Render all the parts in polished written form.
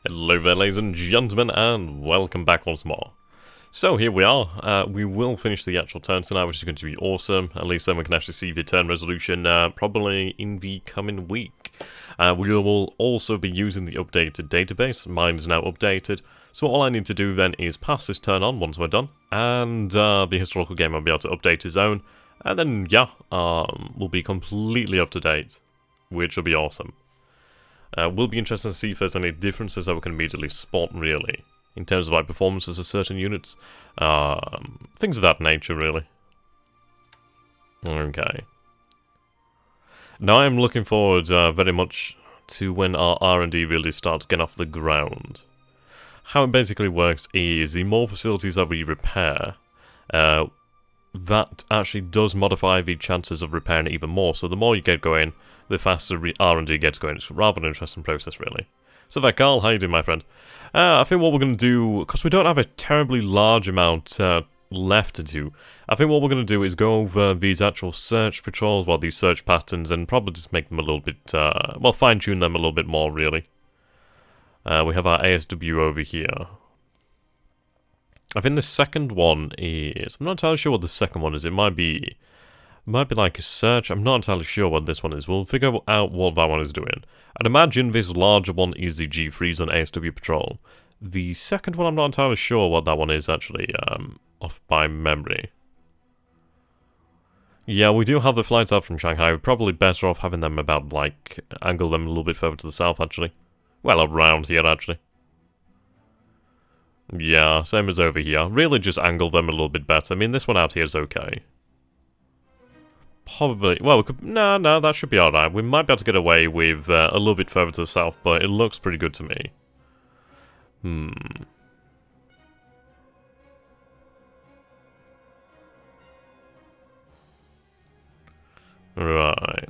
Hello there, ladies and gentlemen, and welcome back once more. So here we are. We will finish the actual turn tonight, which is going to be awesome. At least then we can actually see the turn resolution probably in the coming week. We will also be using the updated database. Mine is now updated. So all I need to do then is pass this turn on once we're done, and the historical game will be able to update his own. And then, yeah, we'll be completely up to date, which will be awesome. Will be interesting to see if there's any differences that we can immediately spot, really, in terms of like performances of certain units, things of that nature, really. Okay. Now I'm looking forward very much to when our R&D really starts getting off the ground. How it basically works is the more facilities that we repair, that actually does modify the chances of repairing it even more. So the more you get going, the faster R&D gets going. It's rather an interesting process, really. So there, Carl, how you doing, my friend? I think what we're going to do, because we don't have a terribly large amount left to do, I think what we're going to do is go over these actual search patrols, well, these search patterns, and probably just make them a little bit, well, fine-tune them a little bit more, really. We have our ASW over here. I think the second one is... I'm not entirely sure what the second one is. It might be like a search. I'm not entirely sure what this one is. We'll figure out what that one is doing. I'd imagine this larger one is the G3s on ASW Patrol. The second one, I'm not entirely sure what that one is, actually, off by memory. Yeah, we do have the flights out from Shanghai. We're probably better off having them about, like, angle them a little bit further to the south, actually. Well, around here, actually. Yeah, same as over here. Really just angle them a little bit better. I mean, this one out here is okay. Probably, well, we could, no, that should be alright. We might be able to get away with a little bit further to the south, but it looks pretty good to me. Right.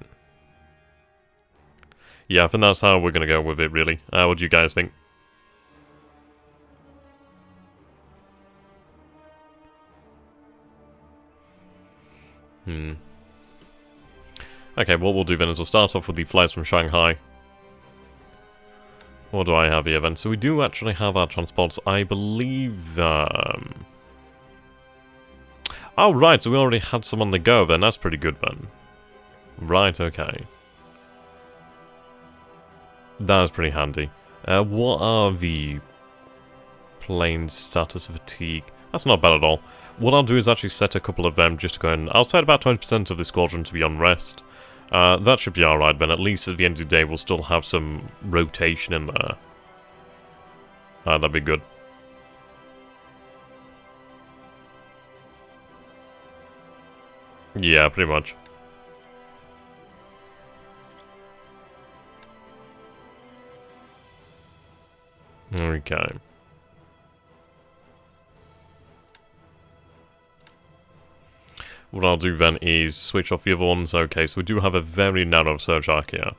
Yeah, I think that's how we're going to go with it, really. What do you guys think? Okay, what we'll do then is we'll start off with the flights from Shanghai. What do I have here then? So we do actually have our transports, I believe... Oh, right, so we already had some on the go then. That's pretty good then. Right, okay. That was pretty handy. What are the plane status of fatigue? That's not bad at all. What I'll do is actually set a couple of them just to go in. I'll set about 20% of the squadron to be on rest. That should be alright, then at least at the end of the day we'll still have some rotation in there. That'd be good. Yeah, pretty much. Okay. What I'll do then is switch off the other ones. Okay, so we do have a very narrow search arc here.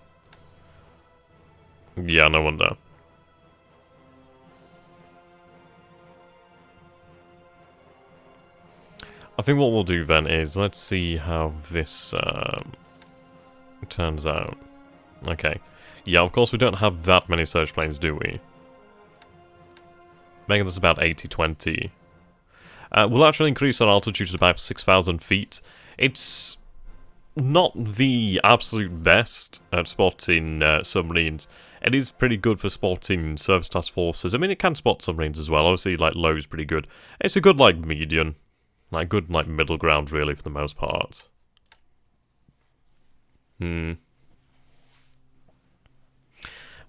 Yeah, no wonder. I think what we'll do then is, let's see how this turns out. Okay. Yeah, of course we don't have that many search planes, do we? Making this about 80-20. We'll actually increase our altitude to about 6,000 feet. It's not the absolute best at spotting submarines. It is pretty good for spotting surface task forces. I mean, it can spot submarines as well. Obviously, like, low is pretty good. It's a good, like, median. Like, good, like, middle ground, really, for the most part. I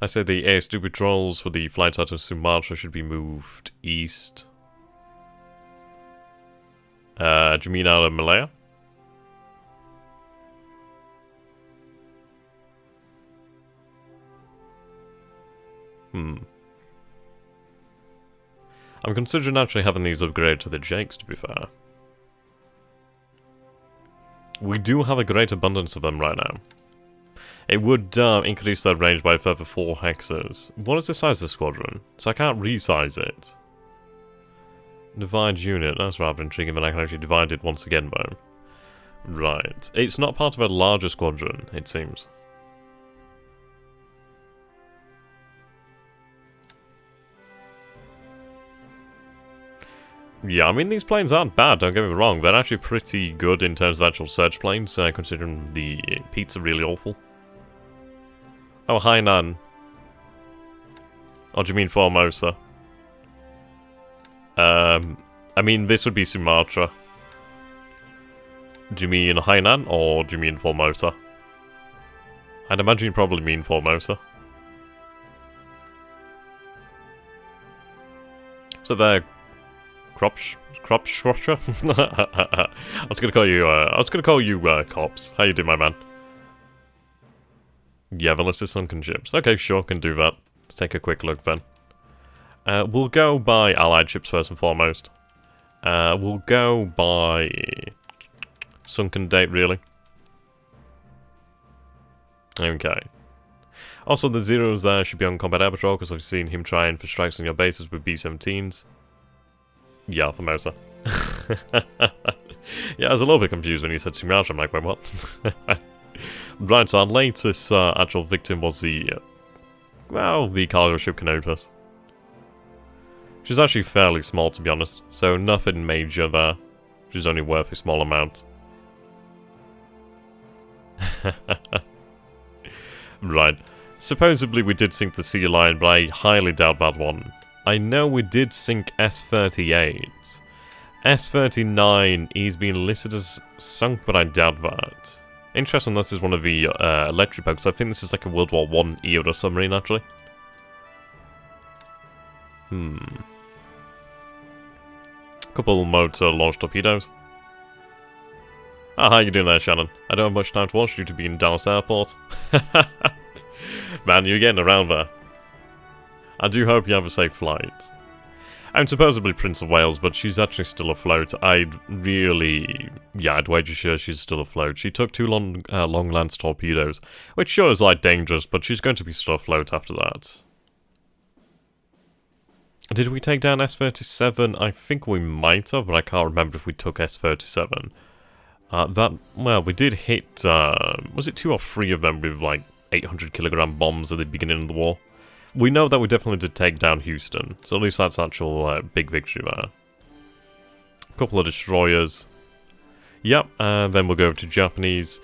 say the ASW patrols for the flights out of Sumatra should be moved east. Do you mean out of Malaya? I'm considering actually having these upgraded to the Jakes, to be fair. We do have a great abundance of them right now. It would increase their range by a further 4 hexes. What is the size of the squadron? So I can't resize it. Divide unit, that's rather intriguing, but I can actually divide it once again, though. Right. It's not part of a larger squadron, it seems. Yeah, I mean, these planes aren't bad, don't get me wrong. They're actually pretty good in terms of actual search planes, considering the peats are really awful. Oh, Hainan. Or do you mean Formosa? I mean, this would be Sumatra. Do you mean Hainan, or do you mean Formosa? I'd imagine you probably mean Formosa. So there, crop scrotcher? I was gonna call you, Cops. How you doing, my man? Yeah, the list of sunken ships. Okay, sure, can do that. Let's take a quick look then. We'll go by Allied ships first and foremost. We'll go by sunken date, really. Okay. Also, the Zeros there should be on combat air patrol, because I've seen him trying for strikes on your bases with B-17s. Yeah, Formosa. Yeah, I was a little bit confused when you said Sumatra. I'm like, wait, what? Right, so our latest actual victim was the, well, the cargo ship Canopus. Which is actually fairly small, to be honest. So nothing major there. Which is only worth a small amount. Right. Supposedly we did sink the Sea Lion, but I highly doubt that one. I know we did sink S-38. S-39 is being listed as sunk, but I doubt that. Interesting, this is one of the electric boats. I think this is like a World War I era submarine, actually. Couple motor launched torpedoes. Ah, how you doing there, Shannon? I don't have much time to watch due to being in Dallas Airport. Man, you're getting around there. I do hope you have a safe flight. I'm supposedly Prince of Wales, but she's actually still afloat. I'd wager sure she's still afloat. She took 2 long lance torpedoes, which sure is like dangerous, but she's going to be still afloat after that. Did we take down S-37? I think we might have, but I can't remember if we took S-37. Well, we did hit, was it 2 or 3 of them with, like, 800-kilogram bombs at the beginning of the war? We know that we definitely did take down Houston, so at least that's actual big victory there. A couple of destroyers. Yep, and then we'll go over to Japanese.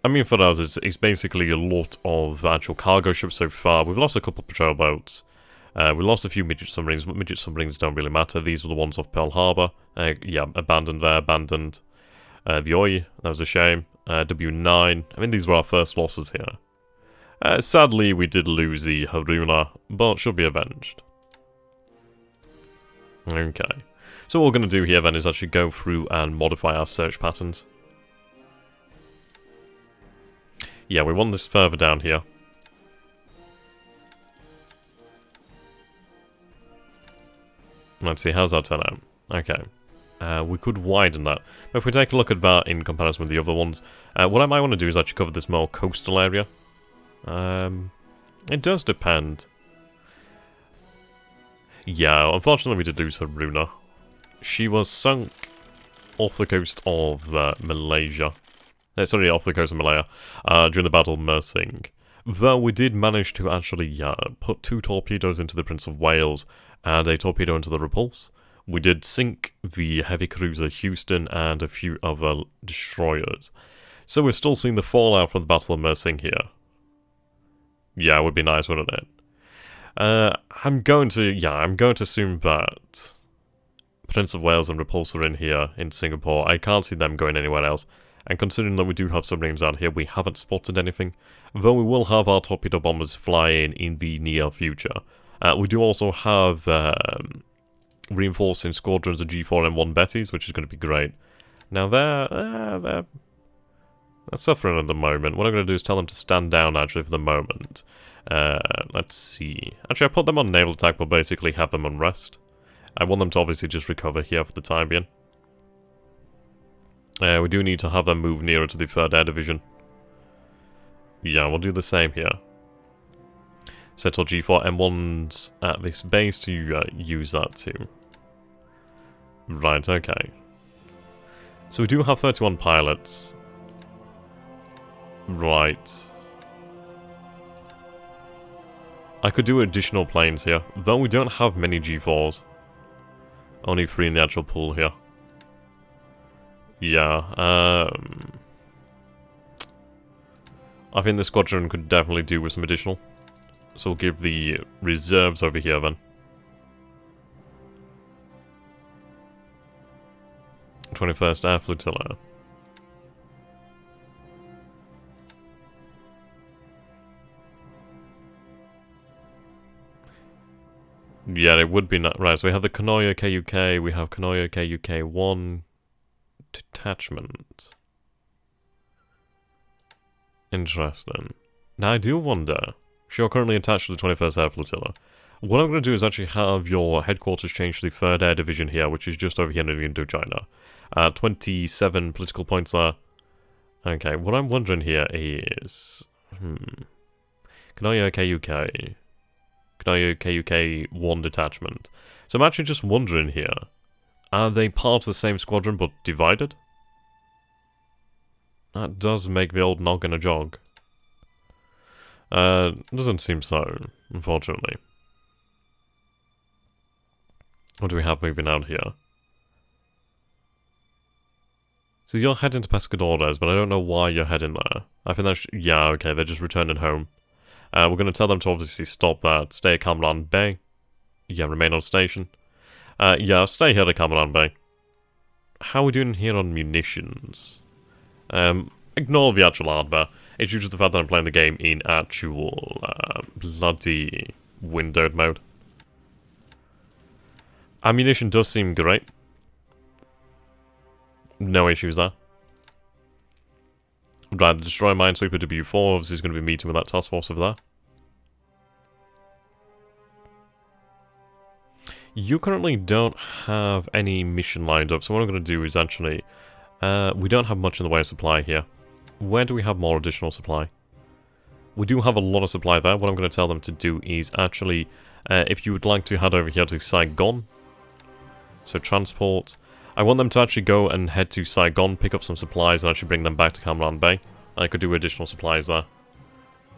I mean, for us, it's basically a lot of actual cargo ships so far. We've lost a couple of patrol boats. We lost a few midget submarines, but midget submarines don't really matter. These were the ones off Pearl Harbor. Yeah, abandoned there, abandoned. Vioi, that was a shame. W9, I mean, these were our first losses here. Sadly, we did lose the Haruna, but should be avenged. Okay. So what we're going to do here then is actually go through and modify our search patterns. Yeah, we want this further down here. Let's see, how's that turn out? Okay. We could widen that. But if we take a look at that in comparison with the other ones, what I might want to do is actually cover this more coastal area. It does depend. Yeah, unfortunately we did lose Haruna. She was sunk off the coast of Malaysia. Sorry, off the coast of Malaya during the Battle of Mersing. Though we did manage to actually put 2 torpedoes into the Prince of Wales and a torpedo into the Repulse. We did sink the heavy cruiser Houston and a few other destroyers. So we're still seeing the fallout from the Battle of Mersing here. Yeah, it would be nice, wouldn't it? I'm going to assume that Prince of Wales and Repulse are in here in Singapore. I can't see them going anywhere else. And considering that we do have submarines out here, we haven't spotted anything. Though we will have our torpedo bombers flying in the near future. We do also have reinforcing squadrons of G4M1 Bettys, which is going to be great. Now they're suffering at the moment. What I'm going to do is tell them to stand down actually for the moment. Let's see. Actually, I put them on naval attack, but basically have them on rest. I want them to obviously just recover here for the time being. We do need to have them move nearer to the 3rd Air Division. Yeah, we'll do the same here. Set our G4M1s at this base to use that too. Right, okay. So we do have 31 pilots. Right. I could do additional planes here, though we don't have many G4s. Only 3 in the actual pool here. Yeah, I think the squadron could definitely do with some additional. So we'll give the reserves over here then. 21st Air Flotilla. Yeah, it would be not right. So we have the Kanoya KUK, we have Kanoya KUK 1 detachment. Interesting. Now I do wonder, you're currently attached to the 21st Air Flotilla. What I'm going to do is actually have your headquarters change to the 3rd Air Division here, which is just over here in Indochina. 27 political points there. Okay, what I'm wondering here is... Kanoya KUK. Kanoya KUK 1 detachment. So I'm actually just wondering here, are they part of the same squadron but divided? That does make the old noggin a jog. Doesn't seem so, unfortunately. What do we have moving out here? So you're heading to Pescadores, but I don't know why you're heading there. I think that's... yeah, okay, they're just returning home. We're going to tell them to obviously stop that. Stay at Cameron Bay. Yeah, remain on station. Yeah, stay here at Cameron Bay. How are we doing here on munitions? Ignore the actual hardware. It's due to the fact that I'm playing the game in actual bloody windowed mode. Ammunition does seem great. No issues there. Right, the Destroyer Minesweeper W4 obviously is going to be meeting with that task force over there. You currently don't have any mission lined up, so what I'm going to do is actually... we don't have much in the way of supply here. Where do we have more additional supply? We do have a lot of supply there. What I'm going to tell them to do is actually, if you would like to head over here to Saigon, so transport, I want them to actually go and head to Saigon, pick up some supplies, and actually bring them back to Cam Bay. I could do additional supplies there.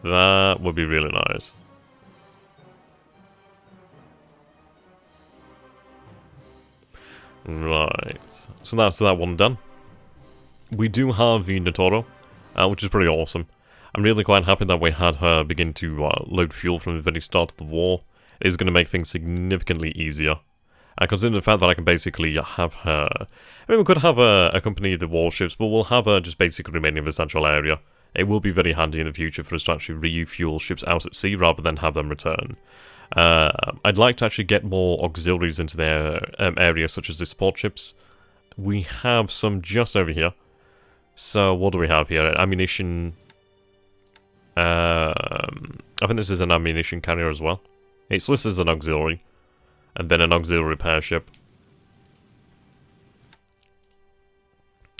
That would be really nice. Right, so that's that one done. We do have the Notoro, which is pretty awesome. I'm really quite happy that we had her begin to load fuel from the very start of the war. It is going to make things significantly easier. Considering the fact that I can basically have her... I mean, we could have her accompany the warships, but we'll have her just basically remain in the central area. It will be very handy in the future for us to actually refuel ships out at sea rather than have them return. I'd like to actually get more auxiliaries into their area, such as the support ships. We have some just over here. So, what do we have here? Ammunition... I think this is an ammunition carrier as well. It's listed as an auxiliary. And then an auxiliary repair ship.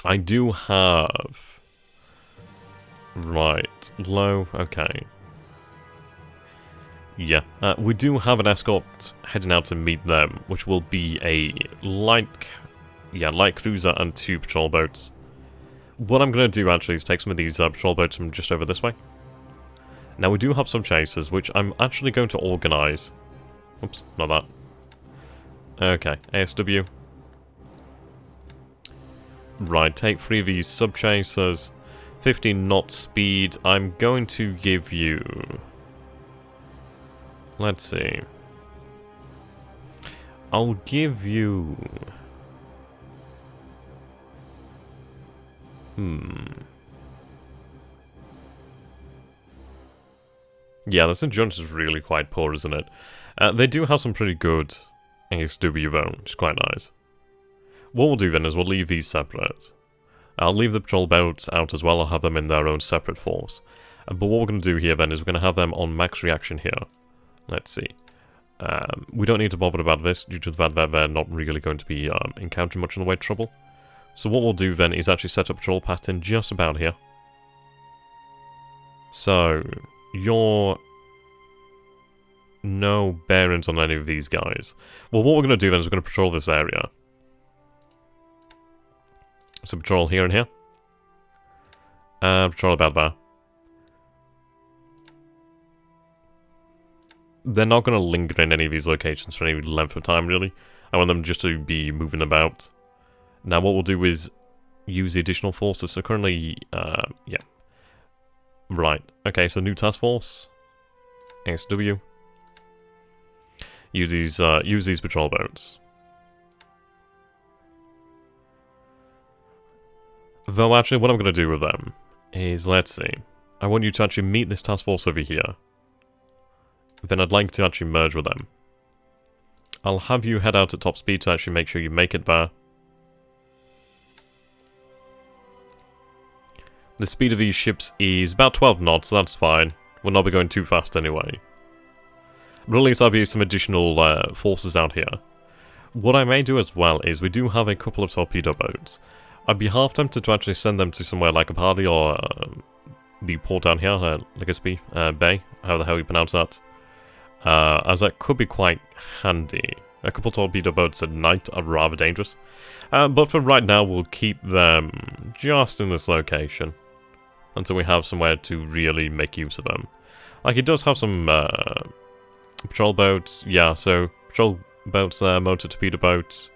I do have... Right. Low. Okay. Yeah. We do have an escort heading out to meet them, which will be a light cruiser and 2 patrol boats. What I'm going to do actually is take some of these patrol boats from just over this way. Now we do have some chasers, which I'm actually going to organise. Oops, not that. Okay, ASW. Right, take 3 of these sub-chasers. 15 knot speed. I'm going to give you... Let's see. I'll give you... Yeah, this endurance is really quite poor, isn't it? They do have some pretty good ASW though, which is quite nice. What we'll do then is we'll leave these separate. I'll leave the patrol boats out as well, I'll have them in their own separate force. But what we're going to do here then is we're going to have them on max reaction here. Let's see. We don't need to bother about this due to the fact that they're not really going to be encountering much in the way of trouble. So what we'll do then is actually set up a patrol pattern just about here. So, you're... no bearings on any of these guys. Well, what we're going to do then is we're going to patrol this area. So patrol here and here. And patrol about there. They're not going to linger in any of these locations for any length of time, really. I want them just to be moving about. Now what we'll do is use the additional forces. So currently, yeah. Right. Okay, so new task force. SW. Use these patrol boats. Though actually what I'm going to do with them is, let's see. I want you to actually meet this task force over here. Then I'd like to actually merge with them. I'll have you head out at top speed to actually make sure you make it there. The speed of these ships is about 12 knots, so that's fine. We'll not be going too fast anyway. But at least I'll be some additional forces down here. What I may do as well is we do have a couple of torpedo boats. I'd be half tempted to actually send them to somewhere like a party or the port down here, Grigsby Bay, how the hell you pronounce that. As that could be quite handy. A couple torpedo boats at night are rather dangerous. But for right now, we'll keep them just in this location. Until we have somewhere to really make use of them. Like, it does have some patrol boats. Yeah, so patrol boats there, motor torpedo boats.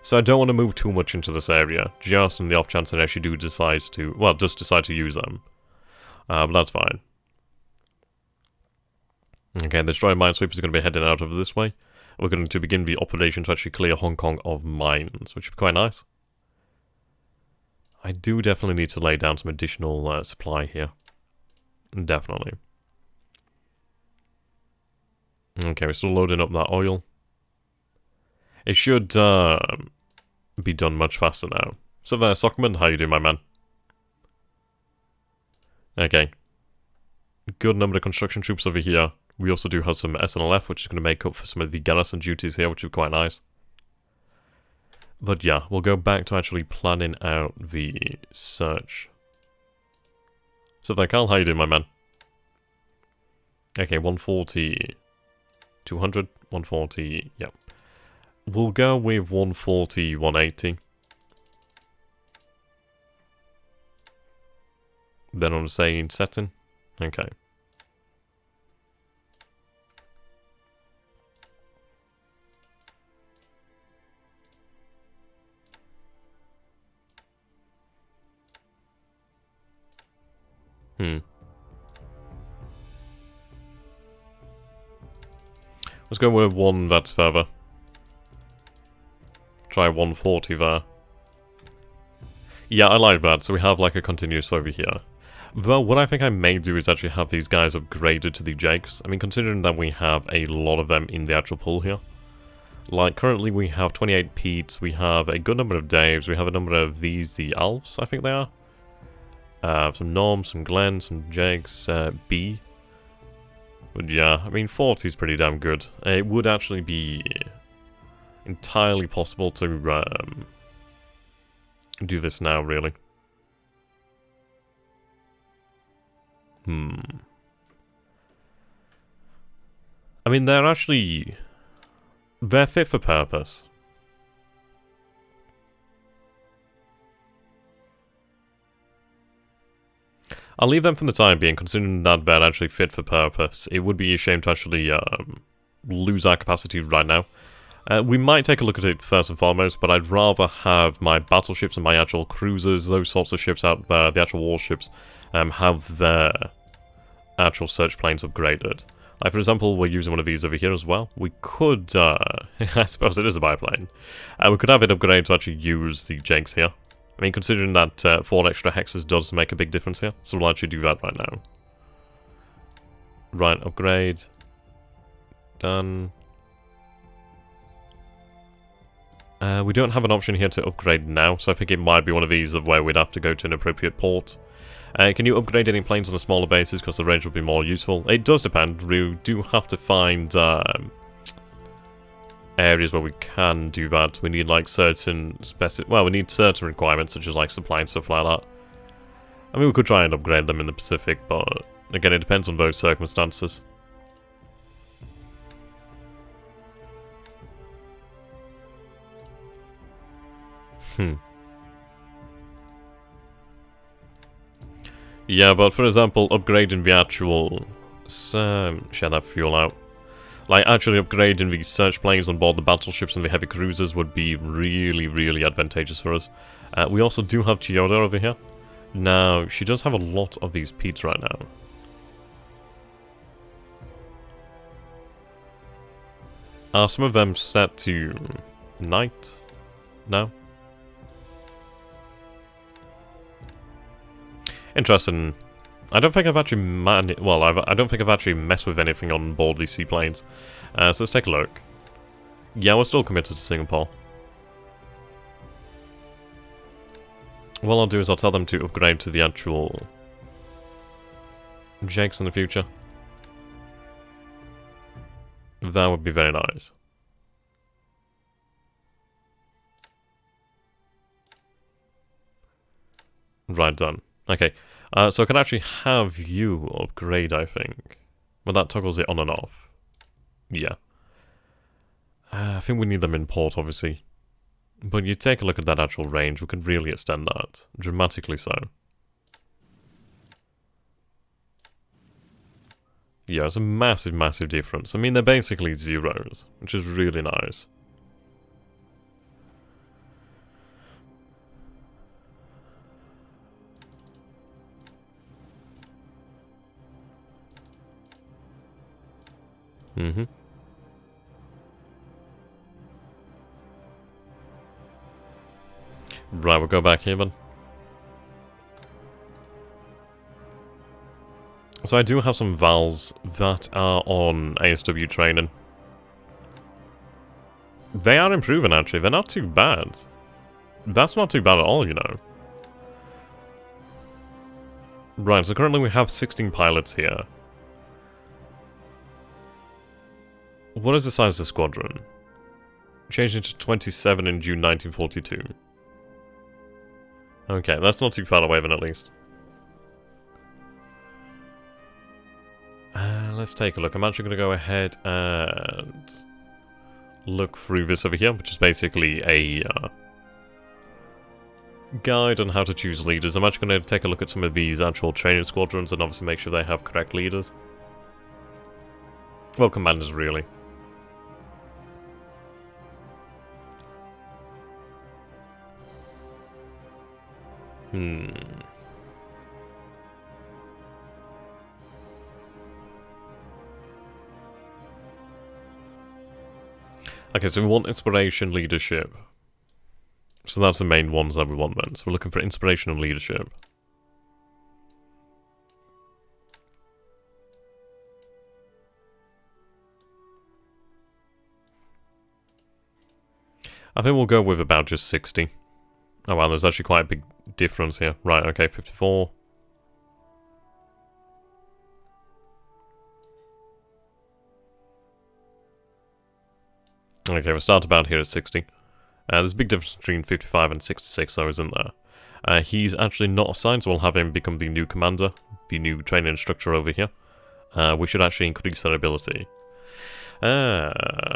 So I don't want to move too much into this area. Just in the off chance that I actually does decide to use them. But that's fine. Okay, the destroyer minesweepers are going to be heading out over this way. We're going to begin the operation to actually clear Hong Kong of mines, which would be quite nice. I do definitely need to lay down some additional supply here. Definitely. Okay, we're still loading up that oil. It should be done much faster now. So there, Sockman, how you doing, my man? Okay. Good number of construction troops over here. We also do have some SNLF, which is going to make up for some of the garrison duties here, which is quite nice. But yeah, we'll go back to actually planning out the search. So there, Carl, how you doing, my man? Okay, 140, 200, 140, yeah. We'll go with 140, 180. Then on the same setting. Okay. Let's go with one that's further. Try 140 there. Yeah, I like that. So we have like a continuous over here. Though what I think I may do is actually have these guys upgraded to the Jakes. I mean, considering that we have a lot of them in the actual pool here. Like, currently we have 28 Petes, we have a good number of Daves, we have a number of these, the Alves, I think they are. Some Norms, some Glenn, some Jakes, B. But yeah, I mean, 40 is pretty damn good. It would actually be entirely possible to do this now, really. I mean, they're fit for purpose. I'll leave them for the time being, considering that they're actually fit for purpose. It would be a shame to actually lose our capacity right now. We might take a look at it first and foremost, but I'd rather have my battleships and my actual cruisers, those sorts of ships out there, the actual warships, have their actual search planes upgraded. Like, for example, we're using one of these over here as well. We could, I suppose it is a biplane. We could have it upgraded to actually use the Jakes here. I mean, considering that 4 extra hexes does make a big difference here, so we'll actually do that right now. Right, upgrade. Done. We don't have an option here to upgrade now, so I think it might be one of these of where we'd have to go to an appropriate port. Can you upgrade any planes on a smaller basis, because the range would be more useful? It does depend. We do have to find areas where we can do that. We need like certain we need certain requirements, such as like supply and stuff like that. I mean, we could try and upgrade them in the Pacific, but again, it depends on those circumstances. Yeah, but for example, upgrading the actual... share that fuel out. Like, actually upgrading the search planes on board the battleships and the heavy cruisers would be really, really advantageous for us. We also do have Chiyoda over here. Now, she does have a lot of these Peats right now. Are some of them set to night? No? Interesting. I don't think I've actually I don't think I've actually messed with anything on board these seaplanes. So let's take a look. Yeah, we're still committed to Singapore. What I'll do is I'll tell them to upgrade to the actual Jakes in the future. That would be very nice. Right, done. Okay, so I can actually have you upgrade, I think. Well, that toggles it on and off. Yeah. I think we need them in port, obviously. But you take a look at that actual range, we can really extend that. Dramatically so. Yeah, it's a massive, massive difference. I mean, they're basically zeros, which is really nice. Mm-hmm. Right, we'll go back here then. So I do have some vals that are on ASW training. They are improving, actually. They're not too bad. That's not too bad at all, you know. Right, so currently we have 16 pilots here. What is the size of the squadron? Changed into 27 in June 1942. Okay, that's not too far away then, at least. Let's take a look. I'm actually going to go ahead and look through this over here, which is basically a guide on how to choose leaders. I'm actually going to take a look at some of these actual training squadrons and obviously make sure they have correct leaders. Well, commanders, really. Okay, so we want inspiration, leadership. So that's the main ones that we want then. So we're looking for inspiration and leadership. I think we'll go with about just 60. Oh wow, there's actually quite a big difference here. Right, okay, 54. Okay, we'll start about here at 60. There's a big difference between 55 and 66, though, isn't there? He's actually not assigned, so we'll have him become the new commander, the new training instructor over here. We should actually increase their ability. Yeah,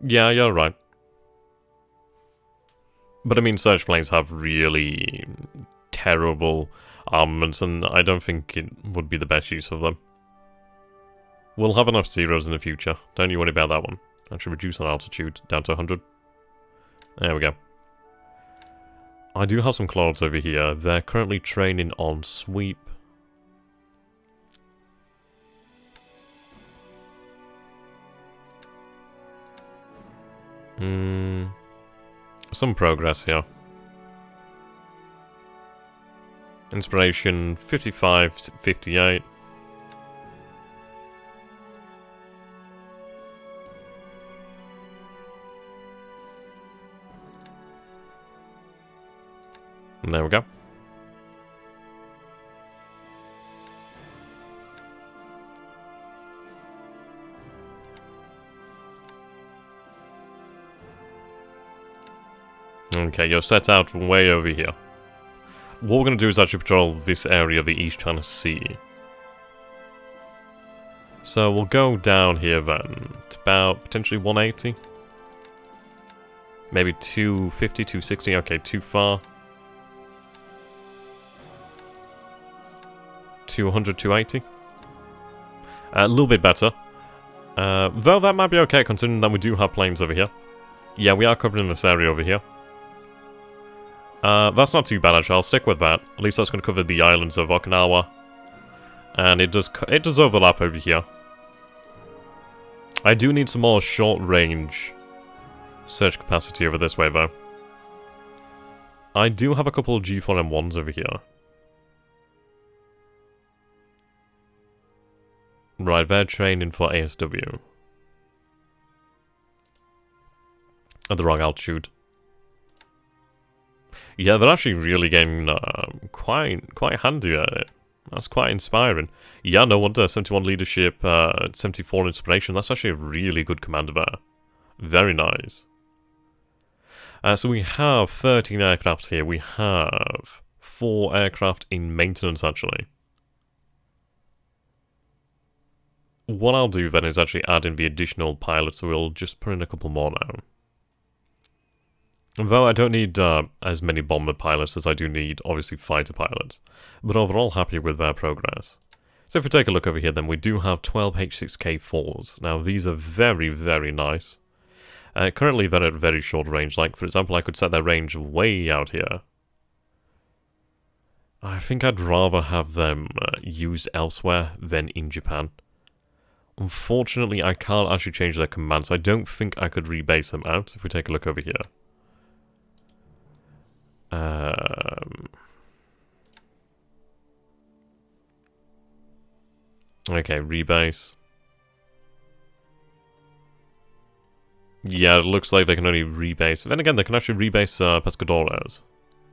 you're right. But I mean, search planes have really terrible armaments, and I don't think it would be the best use of them. We'll have enough zeros in the future. Don't you worry about that one. Actually, reduce our altitude down to 100. There we go. I do have some clouds over here. They're currently training on sweep. Some progress here. Inspiration 55, 58. And there we go. Okay, you're set out way over here. What we're going to do is actually patrol this area of the East China Sea. So we'll go down here then, to about potentially 180. Maybe 250, 260, okay, too far. 200, 280. A little bit better. Though that might be okay, considering that we do have planes over here. Yeah, we are covering this area over here. That's not too bad, actually. I'll stick with that. At least that's going to cover the islands of Okinawa. And it does overlap over here. I do need some more short-range search capacity over this way, though. I do have a couple of G4M1s over here. Right, they're training for ASW. At the wrong altitude. Yeah, they're actually really getting quite handy at it. That's quite inspiring. Yeah, no wonder. 71 leadership, 74 inspiration. That's actually a really good commander there. Very nice. So we have 13 aircraft here. We have 4 aircraft in maintenance, actually. What I'll do then is actually add in the additional pilots, so we'll just put in a couple more now. Though I don't need as many bomber pilots as I do need, obviously, fighter pilots. But overall, happy with their progress. So if we take a look over here, then we do have 12 H6K4s. Now, these are very, very nice. Currently, they're at very short range. Like, for example, I could set their range way out here. I think I'd rather have them used elsewhere than in Japan. Unfortunately, I can't actually change their commands. I don't think I could rebase them out if we take a look over here. Okay, rebase. Yeah, it looks like they can only rebase. Then again, they can actually rebase Pescadores.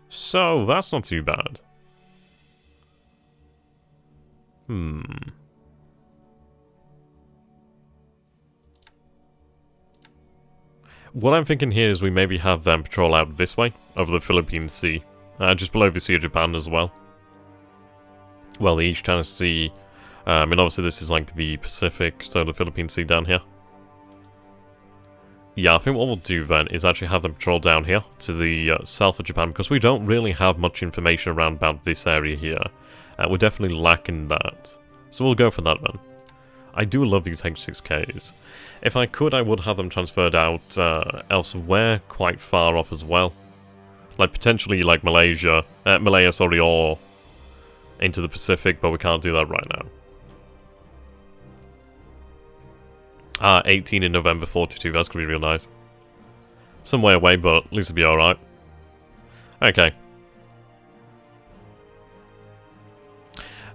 So, that's not too bad. What I'm thinking here is we maybe have them patrol out this way, over the Philippine Sea. Just below the Sea of Japan as well. Well, the East China Sea. I mean, obviously this is like the Pacific, so the Philippine Sea down here. Yeah, I think what we'll do then is actually have them patrol down here to the south of Japan, because we don't really have much information around about this area here. We're definitely lacking that. So we'll go for that then. I do love these H6Ks. If I could, I would have them transferred out elsewhere, quite far off as well. Like, potentially, like Malaya, sorry, or into the Pacific, but we can't do that right now. 18 in November 42, that's gonna be real nice. Some way away, but at least it'll be alright. Okay.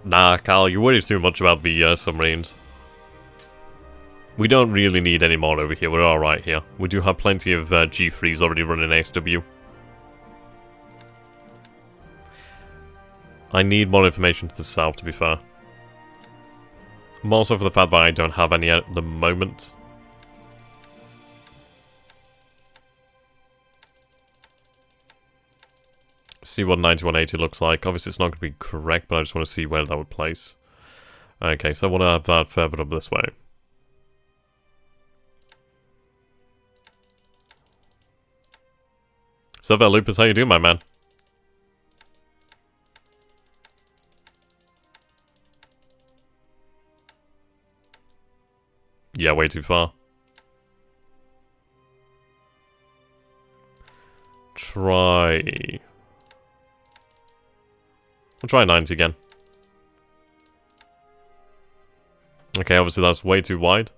Nah, Carl, you worry too much about the submarines. We don't really need any more over here, we're alright here. We do have plenty of G3s already running ASW. I need more information to the south, to be fair. More so for the fact that I don't have any at the moment. See what 9180 looks like. Obviously it's not going to be correct, but I just want to see where that would place. Okay, so I want to have that further up this way. So there, Lupus, how you doing, my man? Yeah, way too far. We'll try 90 again. Okay, obviously that's way too wide.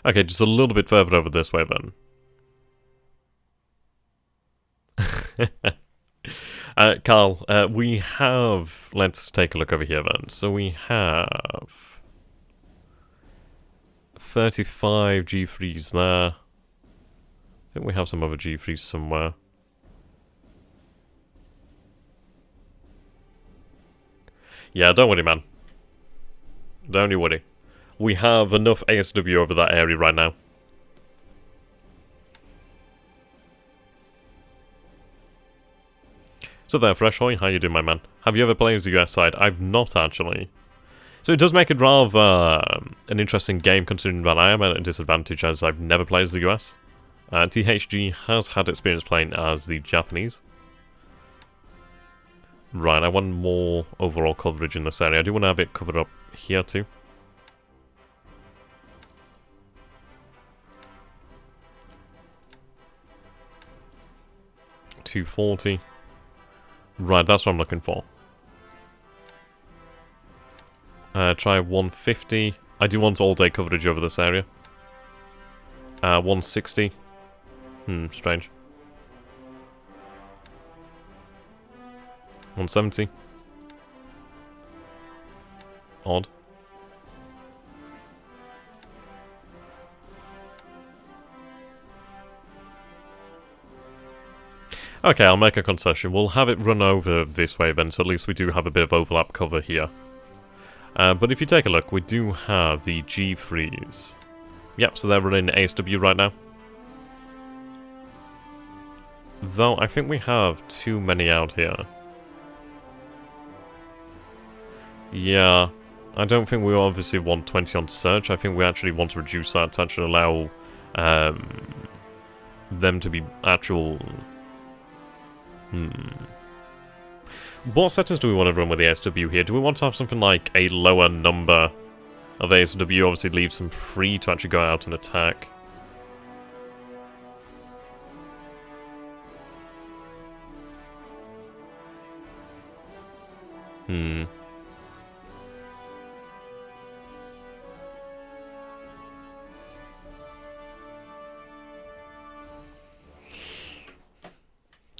Okay, just a little bit further over this way then. Carl, we have... Let's take a look over here then. So we have 35 G3s there. I think we have some other G3s somewhere. Yeah, don't worry, man. Don't you worry. We have enough ASW over that area right now. So there, Freshhoy, how you doing, my man? Have you ever played as the US side? I've not, actually. So it does make it rather an interesting game, considering that I am at a disadvantage as I've never played as the US. THG has had experience playing as the Japanese. Right, I want more overall coverage in this area. I do want to have it covered up here too. $240. Right, that's what I'm looking for. Try 150. I do want all-day coverage over this area. 160. Strange. 170. Odd. Okay, I'll make a concession. We'll have it run over this way then, so at least we do have a bit of overlap cover here. But if you take a look, we do have the G3s. Yep, so they're running ASW right now. Though, I think we have too many out here. Yeah, I don't think we obviously want 20 on search. I think we actually want to reduce that to actually allow them to be actual... What settings do we want to run with the ASW here? Do we want to have something like a lower number of ASW? Obviously leaves them free to actually go out and attack.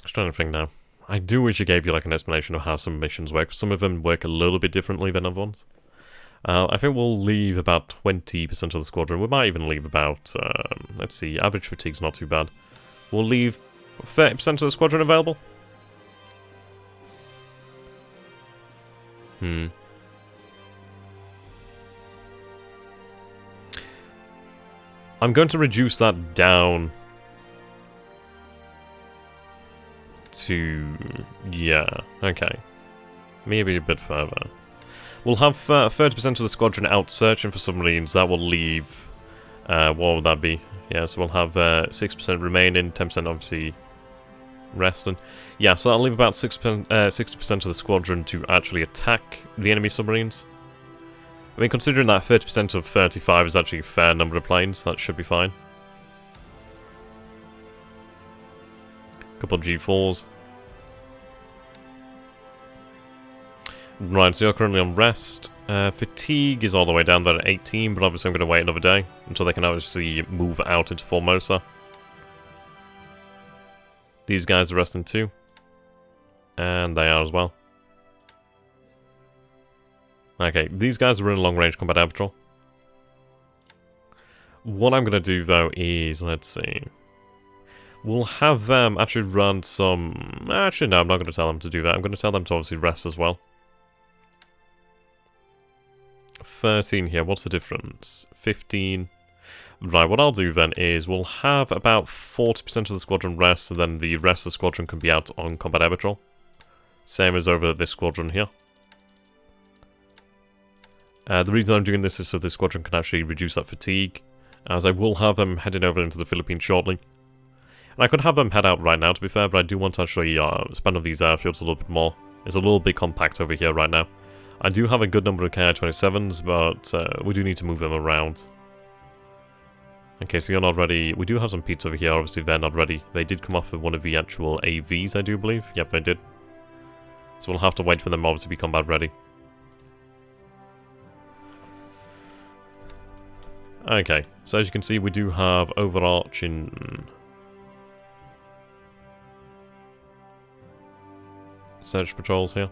Just trying to think now. I do wish I gave you like an explanation of how some missions work. Some of them work a little bit differently than other ones. I think we'll leave about 20% of the squadron. We might even leave about, let's see, average fatigue's not too bad. We'll leave 30% of the squadron available. I'm going to reduce that down to... yeah, okay. Maybe a bit further. We'll have 30% of the squadron out searching for submarines. That will leave... what would that be? Yeah, so we'll have 6% remaining, 10% obviously resting. Yeah, so I'll leave about 60% of the squadron to actually attack the enemy submarines. I mean, considering that 30% of 35 is actually a fair number of planes, that should be fine. Couple of G4s. Right, so you're currently on rest. Fatigue is all the way down there at 18, but obviously I'm going to wait another day until they can obviously move out into Formosa. These guys are resting too. And they are as well. Okay, these guys are in long-range combat air patrol. What I'm going to do, though, is, let's see. We'll have them actually run some... Actually, no, I'm not going to tell them to do that. I'm going to tell them to obviously rest as well. 13 here. What's the difference? 15. Right, what I'll do then is we'll have about 40% of the squadron rest, so then the rest of the squadron can be out on combat air patrol. Same as over this squadron here. The reason I'm doing this is so this squadron can actually reduce that fatigue, as I will have them heading over into the Philippines shortly. And I could have them head out right now, to be fair, but I do want to actually spend on these airfields a little bit more. It's a little bit compact over here right now. I do have a good number of Ki-27s, but we do need to move them around. Okay, so you're not ready. We do have some Petes over here, obviously they're not ready. They did come off of one of the actual AVs, I do believe. Yep, they did. So we'll have to wait for them obviously to be combat ready. Okay, so as you can see, we do have overarching search patrols here.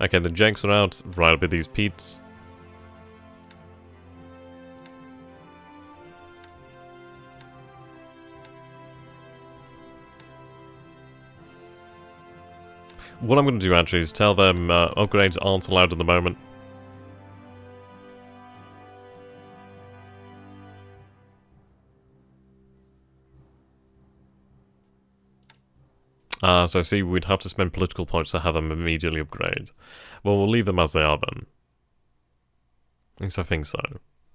Okay, the Jakes are out, right up with these Petes. What I'm going to do actually is tell them upgrades aren't allowed at the moment. So see, we'd have to spend political points to have them immediately upgrade. Well, we'll leave them as they are then. At least I think so.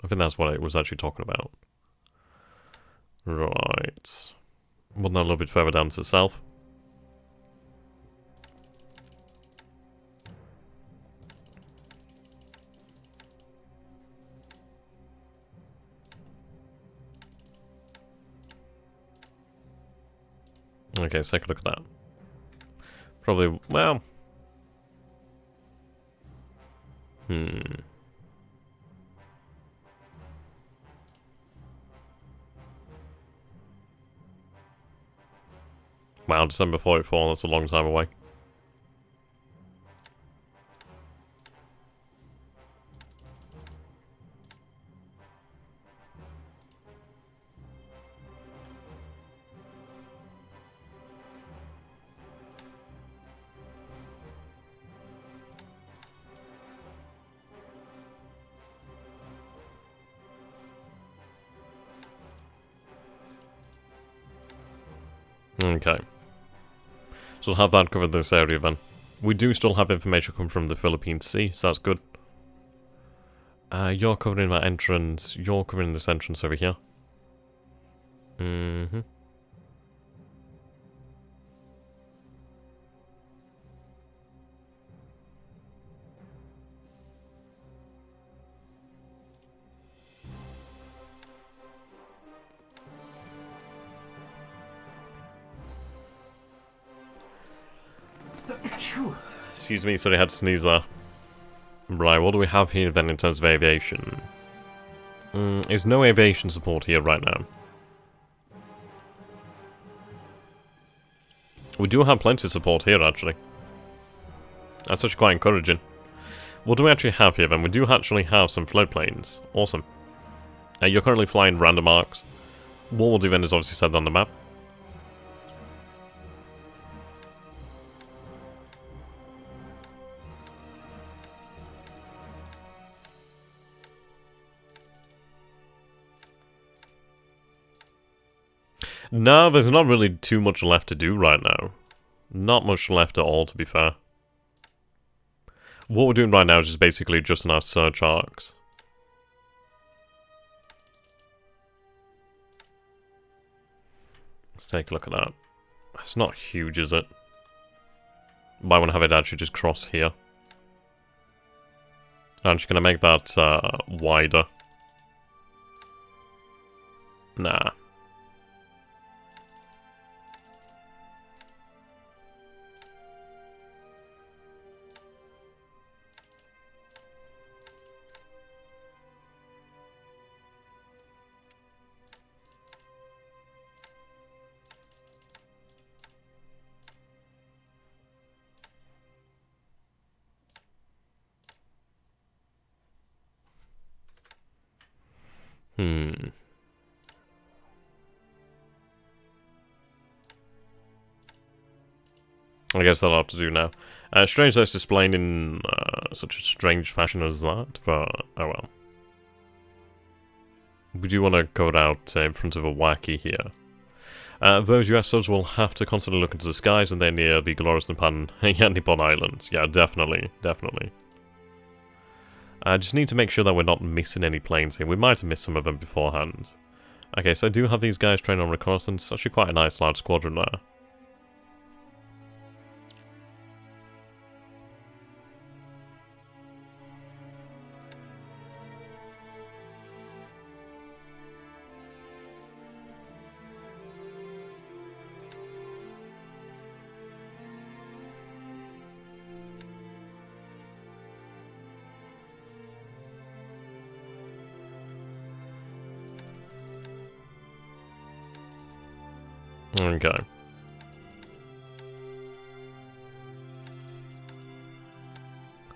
I think that's what it was actually talking about. Right. One a little bit further down to the south. Okay, let's take a look at that. Probably, well... Wow, December 44, that's a long time away. Okay. So we'll have that covered this area then. We do still have information coming from the Philippine Sea, so that's good. You're covering that entrance. You're covering this entrance over here. Mm-hmm. Excuse me, sorry, I had to sneeze there. Right, what do we have here then in terms of aviation? There's no aviation support here right now. We do have plenty of support here, actually. That's actually quite encouraging. What do we actually have here then? We do actually have some floatplanes. Awesome. You're currently flying random arcs. What we'll do then is obviously set on the map. No, there's not really too much left to do right now. Not much left at all, to be fair. What we're doing right now is just basically adjusting our search arcs. Let's take a look at that. It's not huge, is it? But I want to have it actually just cross here. I'm just going to make that wider. Nah. I guess that'll have to do now. Strange that it's displaying in such a strange fashion as that, but oh well. We do want to go out in front of a wacky here. Those US subs will have to constantly look into the skies when they're near the glorious Nippon Islands. Yeah, definitely, definitely. I just need to make sure that we're not missing any planes here. We might have missed some of them beforehand. Okay, so I do have these guys trained on reconnaissance. It's actually quite a nice large squadron there. Okay.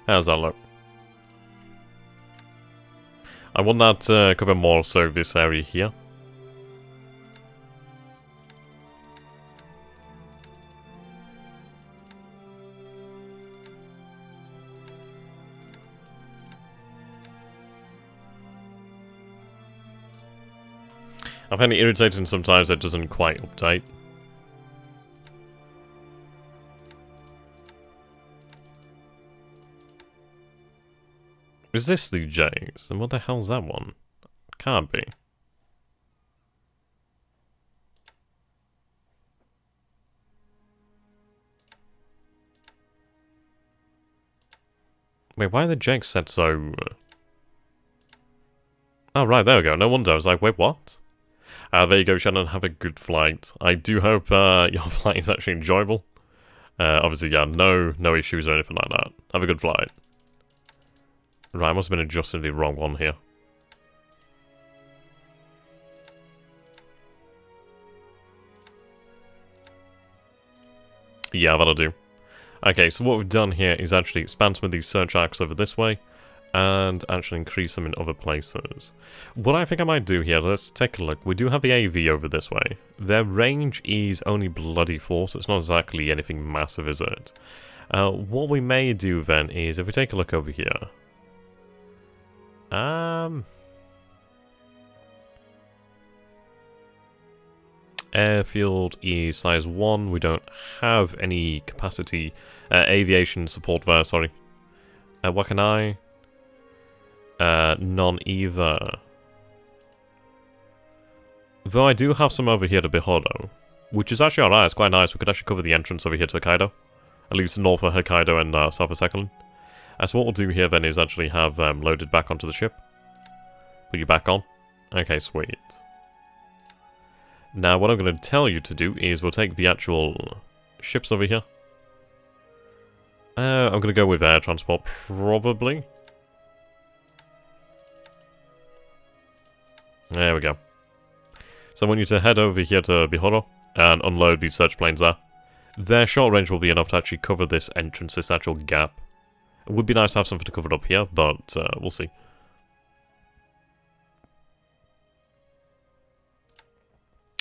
How's that look? I want that to cover more so this area here. I find it irritating sometimes that it doesn't quite update. Is this the Jays? Then what the hell's that one? Can't be. Wait, why are the jakes set so... Oh, right, there we go. No wonder. I was like, wait, what? There you go, Shannon. Have a good flight. I do hope your flight is actually enjoyable. Obviously, yeah, no issues or anything like that. Have a good flight. Right, I must have been adjusting the wrong one here. Yeah, that'll do. Okay, so what we've done here is actually expand some of these search arcs over this way, and actually increase them in other places. What I think I might do here, let's take a look. We do have the AV over this way. Their range is only bloody 4, so it's not exactly anything massive, is it? What we may do then is, if we take a look over here... Airfield is size 1. We don't have any capacity, aviation support there, sorry. What can I? None either. Though I do have some over here to Bihodo, which is actually alright, it's quite nice. We could actually cover the entrance over here to Hokkaido. At least north of Hokkaido and south of Sakhalin. So what we'll do here then is actually have loaded back onto the ship. Put you back on. Okay, sweet. Now, what I'm going to tell you to do is we'll take the actual ships over here. I'm going to go with air transport, probably. There we go. So I want you to head over here to Bihoro and unload these search planes there. Their short range will be enough to actually cover this entrance, this actual gap. It would be nice to have something to cover it up here, but we'll see.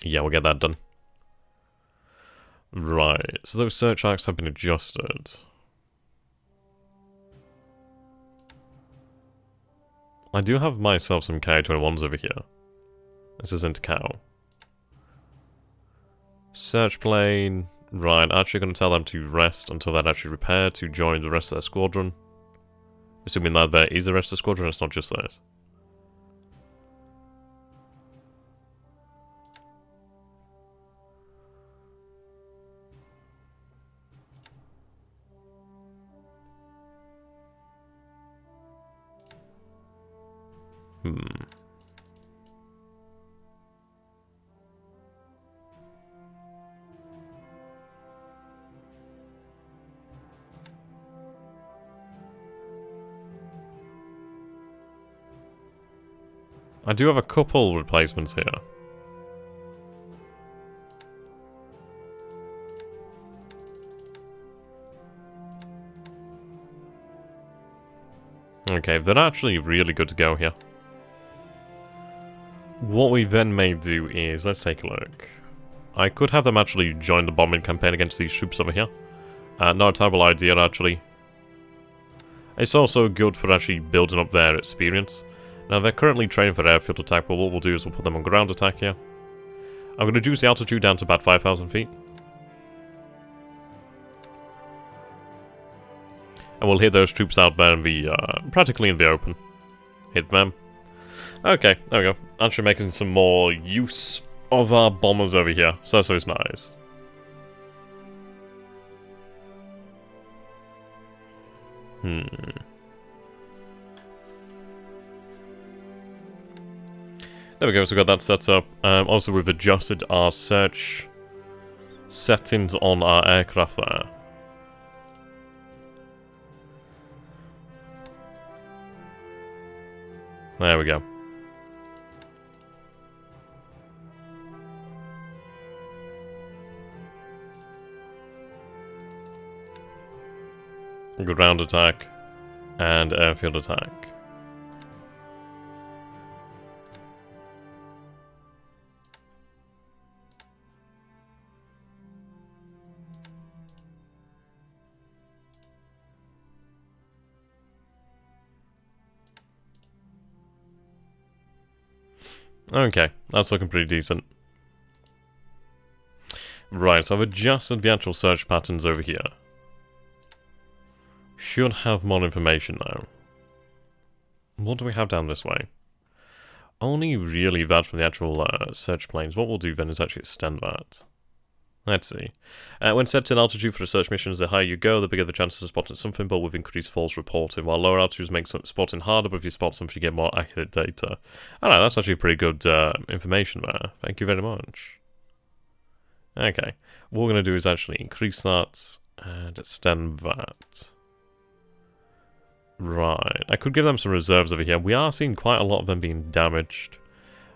Yeah, we'll get that done. Right, so those search arcs have been adjusted. I do have myself some Ki-21s over here. This isn't cow. Search plane. Right, actually going to tell them to rest until they're actually repaired to join the rest of their squadron. Assuming that there is the rest of the squadron, it's not just theirs. I do have a couple replacements here. Okay, they're actually really good to go here. What we then may do is, let's take a look. I could have them actually join the bombing campaign against these troops over here. Not a terrible idea, actually. It's also good for actually building up their experience. Now, they're currently training for airfield attack, but what we'll do is we'll put them on ground attack here. I'm going to reduce the altitude down to about 5,000 feet. And we'll hit those troops out there in the, practically in the open. Hit them. Okay, there we go. Actually making some more use of our bombers over here. So it's nice. There we go, so we got that set up. Also, we've adjusted our search settings on our aircraft there. There we go. Ground attack and airfield attack. Okay, that's looking pretty decent. Right, so I've adjusted the actual search patterns over here. Should have more information now. What do we have down this way? Only really that from the actual search planes. What we'll do then is actually extend that. Let's see. When set in altitude for research missions, the higher you go, the bigger the chances of spotting something, but with increased false reporting. While lower altitudes make spotting harder, but if you spot something, you get more accurate data. I don't know, that's actually pretty good information there. Thank you very much. Okay, what we're going to do is actually increase that and extend that. Right, I could give them some reserves over here. We are seeing quite a lot of them being damaged.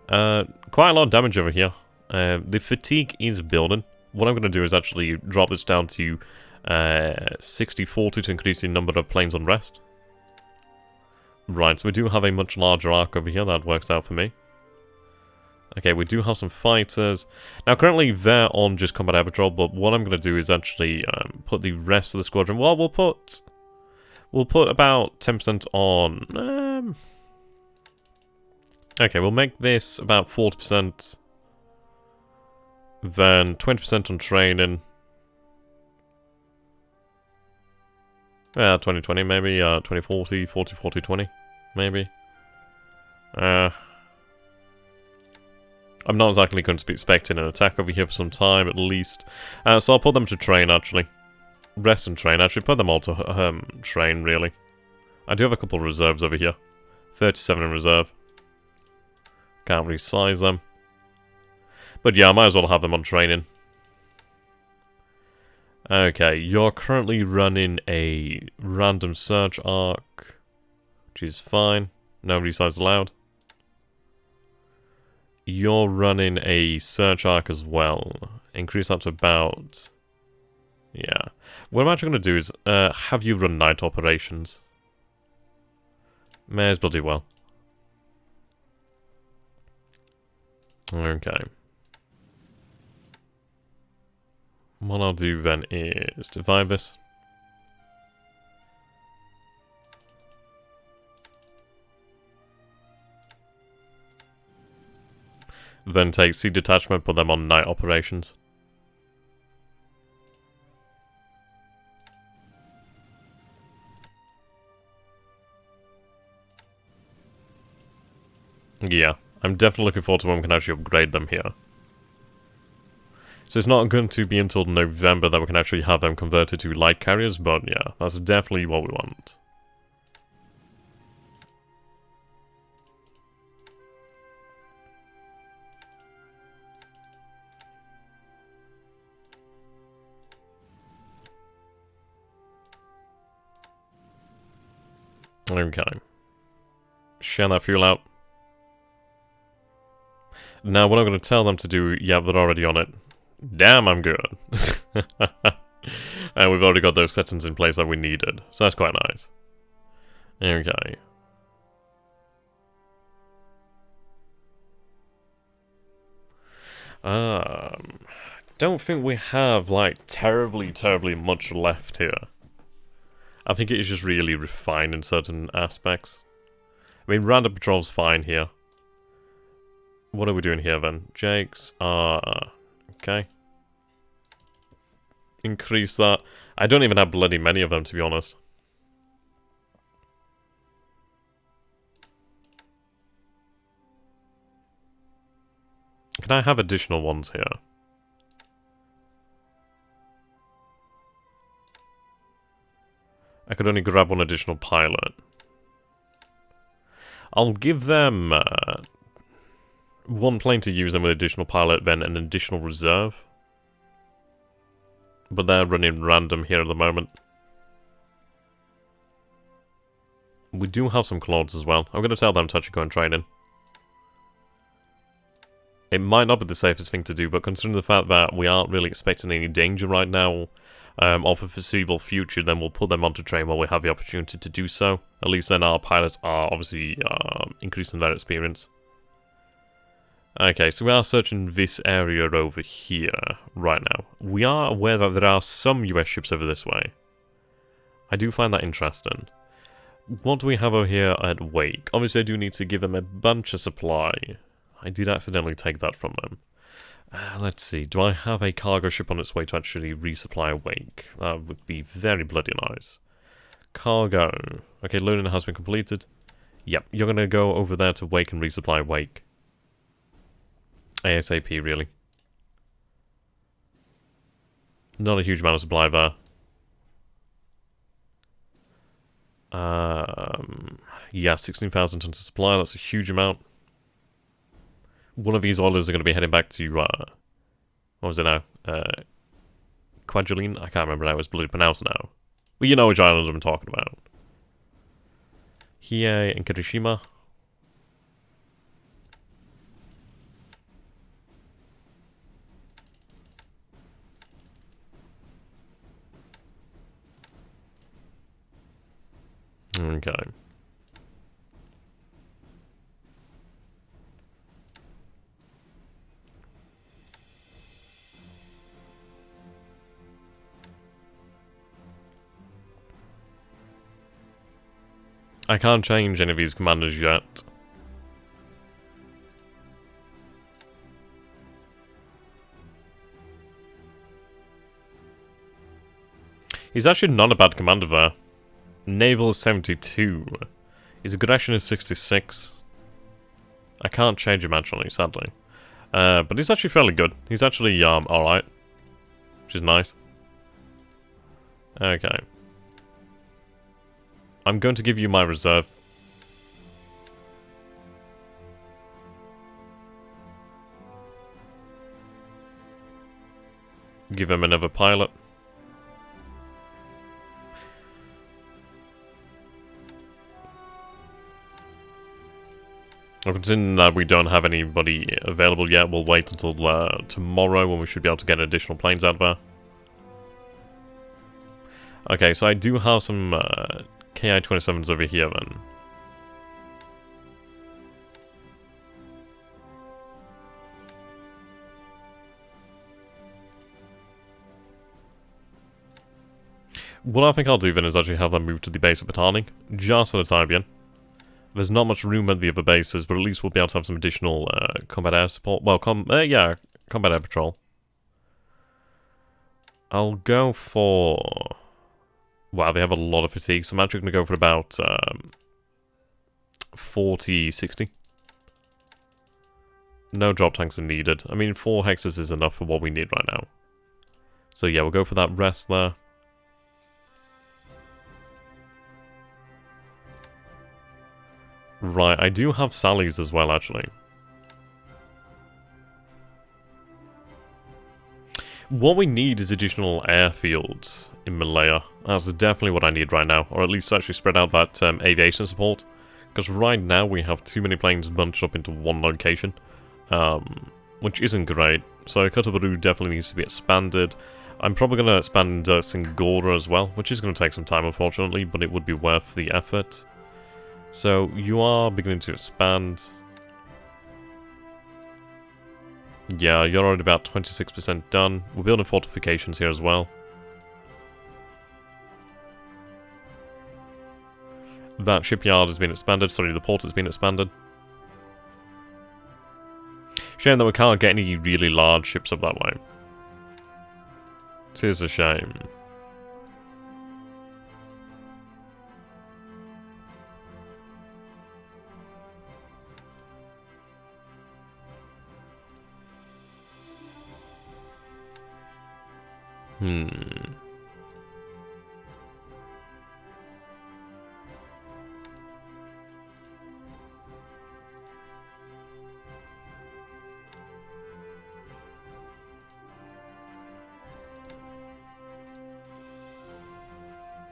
Quite a lot of damage over here. The fatigue is building. What I'm going to do is actually drop this down to 60-40 to increase the number of planes on rest. Right, so we do have a much larger arc over here. That works out for me. Okay, we do have some fighters. Now, currently, they're on just combat air patrol, but what I'm going to do is actually put the rest of the squadron... Well, we'll put about 10% on... Okay, we'll make this about 40%. Then 20% on training. Yeah, 20-20 maybe. 20-40, 40-40-20 maybe. I'm not exactly going to be expecting an attack over here for some time at least. So I'll put them to train actually. Rest and train. Actually, put them all to train really. I do have a couple of reserves over here. 37 in reserve. Can't resize them. But yeah, I might as well have them on training. Okay, you're currently running a random search arc, which is fine. No resize allowed. You're running a search arc as well. Increase that to about... Yeah. What I'm actually going to do is have you run night operations. May as well do well. Okay. What I'll do then is divide this. Then take C detachment, put them on night operations. Yeah, I'm definitely looking forward to when we can actually upgrade them here. So it's not going to be until November that we can actually have them converted to light carriers, but yeah, that's definitely what we want. Okay. Share that fuel out. Now what I'm going to tell them to do, yeah, they're already on it. Damn, I'm good. And we've already got those settings in place that we needed. So that's quite nice. Okay. Don't think we have, like, terribly much left here. I think it is just really refined in certain aspects. I mean, random patrol's fine here. What are we doing here, then? Jake's, okay. Increase that. I don't even have bloody many of them, to be honest. Can I have additional ones here? I could only grab one additional pilot. I'll give them one plane to use them with additional pilot, then an additional reserve. But they're running random here at the moment. We do have some Claudes as well. I'm going to tell them to actually go and train in. It might not be the safest thing to do, but considering the fact that we aren't really expecting any danger right now, of a foreseeable future, then we'll put them on to train while we have the opportunity to do so. At least then our pilots are obviously increasing their experience. Okay, so we are searching this area over here right now. We are aware that there are some US ships over this way. I do find that interesting. What do we have over here at Wake? Obviously I do need to give them a bunch of supply. I did accidentally take that from them. Let's see, do I have a cargo ship on its way to actually resupply Wake? That would be very bloody nice. Cargo. Okay, loading has been completed. Yep, you're going to go over there to Wake and resupply Wake. ASAP, really. Not a huge amount of supply there. Yeah, 16,000 tons of supply, that's a huge amount. One of these oilers are going to be heading back to, what was it now? Quadrilline? I can't remember how it's bloody pronounced now. But you know which islands I'm talking about. Hiei and Kirishima. Okay. I can't change any of these commanders yet. He's actually not a bad commander there. Naval is 72. His aggression is 66. I can't change him actually, sadly. But he's actually fairly good. He's actually, alright. Which is nice. Okay. I'm going to give you my reserve. Give him another pilot. Considering that we don't have anybody available yet, we'll wait until tomorrow when we should be able to get additional planes out there. Okay, so I do have some Ki-27s over here then. What I think I'll do then is actually have them move to the base of Patani, just for the time being. There's not much room at the other bases, but at least we'll be able to have some additional combat air support. Well, yeah, combat air patrol. I'll go for... Wow, they have a lot of fatigue, so I'm actually going to go for about 40, 60. No drop tanks are needed. I mean, 4 hexes is enough for what we need right now. So yeah, we'll go for that rest there. Right, I do have Sally's as well, actually. What we need is additional airfields in Malaya. That's definitely what I need right now, or at least actually spread out that aviation support. Because right now we have too many planes bunched up into one location, which isn't great. So Kotobaru definitely needs to be expanded. I'm probably going to expand Singora as well, which is going to take some time, unfortunately, but it would be worth the effort. So, you are beginning to expand. Yeah, you're already about 26% done. We're building fortifications here as well. That shipyard has been expanded. Sorry, the port has been expanded. Shame that we can't get any really large ships up that way. It is a shame.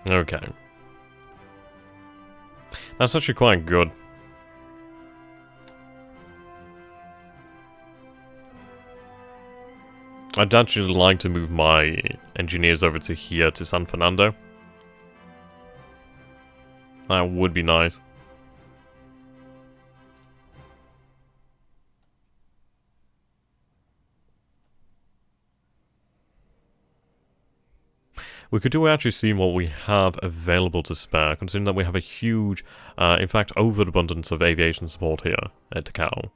Okay. That's actually quite good. I'd actually like to move my engineers over to here, to San Fernando. That would be nice. We could do actually see what we have available to spare, considering that we have a huge, in fact, overabundance of aviation support here at Takao.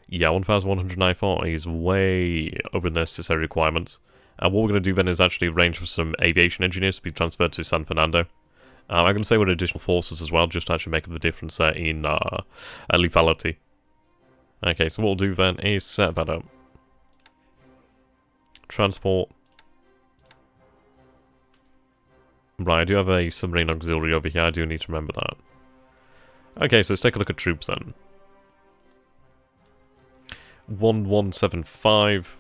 Yeah, 1,194 is way over the necessary requirements. What we're going to do then is actually arrange for some aviation engineers to be transferred to San Fernando. I'm going to say with additional forces as well, just to actually make the difference there in lethality. Okay, so what we'll do then is set that up. Transport. Right, I do have a submarine auxiliary over here. I do need to remember that. Okay, so let's take a look at troops then. 1175.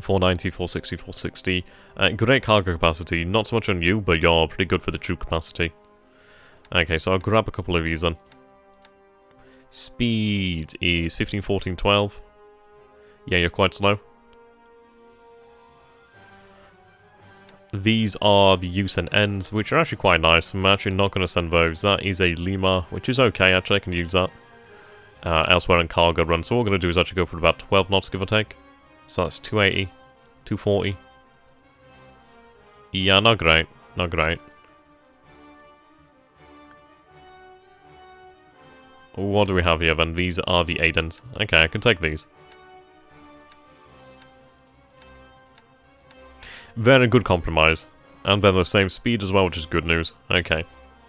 490, 460, 460. Great cargo capacity. Not so much on you, but you're pretty good for the troop capacity. Okay, so I'll grab a couple of these then. Speed is 15, 14, 12. Yeah, you're quite slow. These are the use and ends, which are actually quite nice. I'm actually not going to send those. That is a Lima, which is okay. Actually, I can use that elsewhere in cargo run. So what we're going to do is actually go for about 12 knots, give or take. So that's 280, 240. Yeah, not great. Not great. What do we have here then? These are the Aidens. Okay, I can take these. Very good compromise. And they're the same speed as well, which is good news. Okay.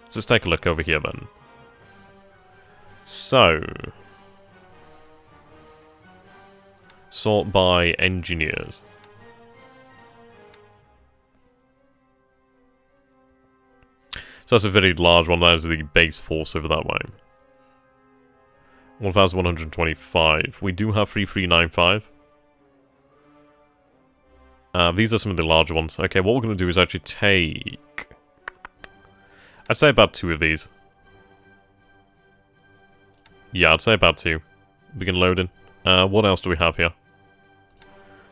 So let's take a look over here then. So. Sort by engineers. So that's a very large one. That is the base force over that way. 1,125. We do have 3,395. These are some of the larger ones. Okay, what we're going to do is actually take... I'd say about 2 of these. Yeah, I'd say about 2. Begin loading. What else do we have here?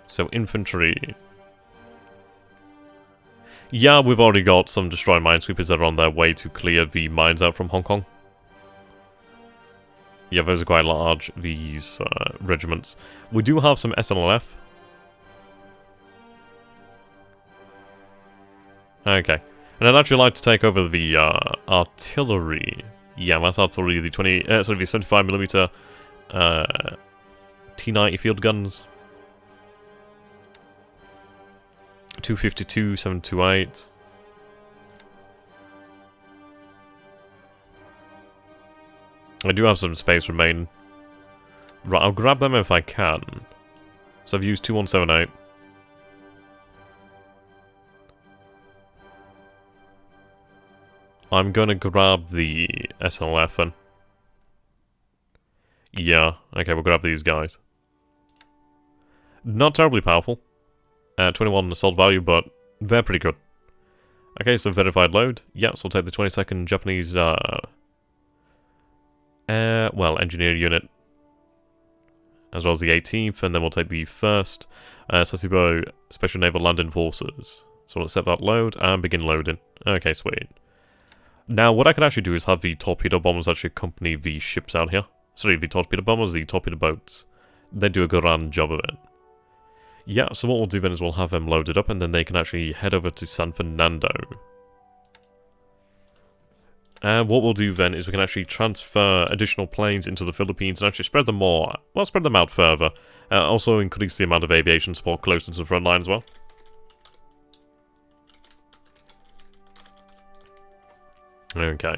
So, infantry. Yeah, we've already got some destroyed minesweepers that are on their way to clear the mines out from Hong Kong. Yeah, those are quite large, these regiments. We do have some SLF. Okay. And I'd actually like to take over the artillery. Yeah, that's artillery, the 75mm T90 field guns. 252, 728. I do have some space remaining. Right, I'll grab them if I can. So I've used 2178. I'm gonna grab the SLF then. Yeah, okay, we'll grab these guys. Not terribly powerful. 21 assault value, but they're pretty good. Okay, so verified load. Yeah, so we'll take the 22nd Japanese, engineer unit. As well as the 18th, and then we'll take the 1st Sasebo Special Naval Landing Forces. So let's set that load and begin loading. Okay, sweet. Now, what I could actually do is have the torpedo bombers actually accompany the ships out here. Sorry, the torpedo bombers, the torpedo boats. They do a grand job of it. Yeah, so what we'll do then is we'll have them loaded up and then they can actually head over to San Fernando. And what we'll do then is we can actually transfer additional planes into the Philippines and actually spread them more, well, spread them out further. Also increase the amount of aviation support closer to the front line as well. Okay.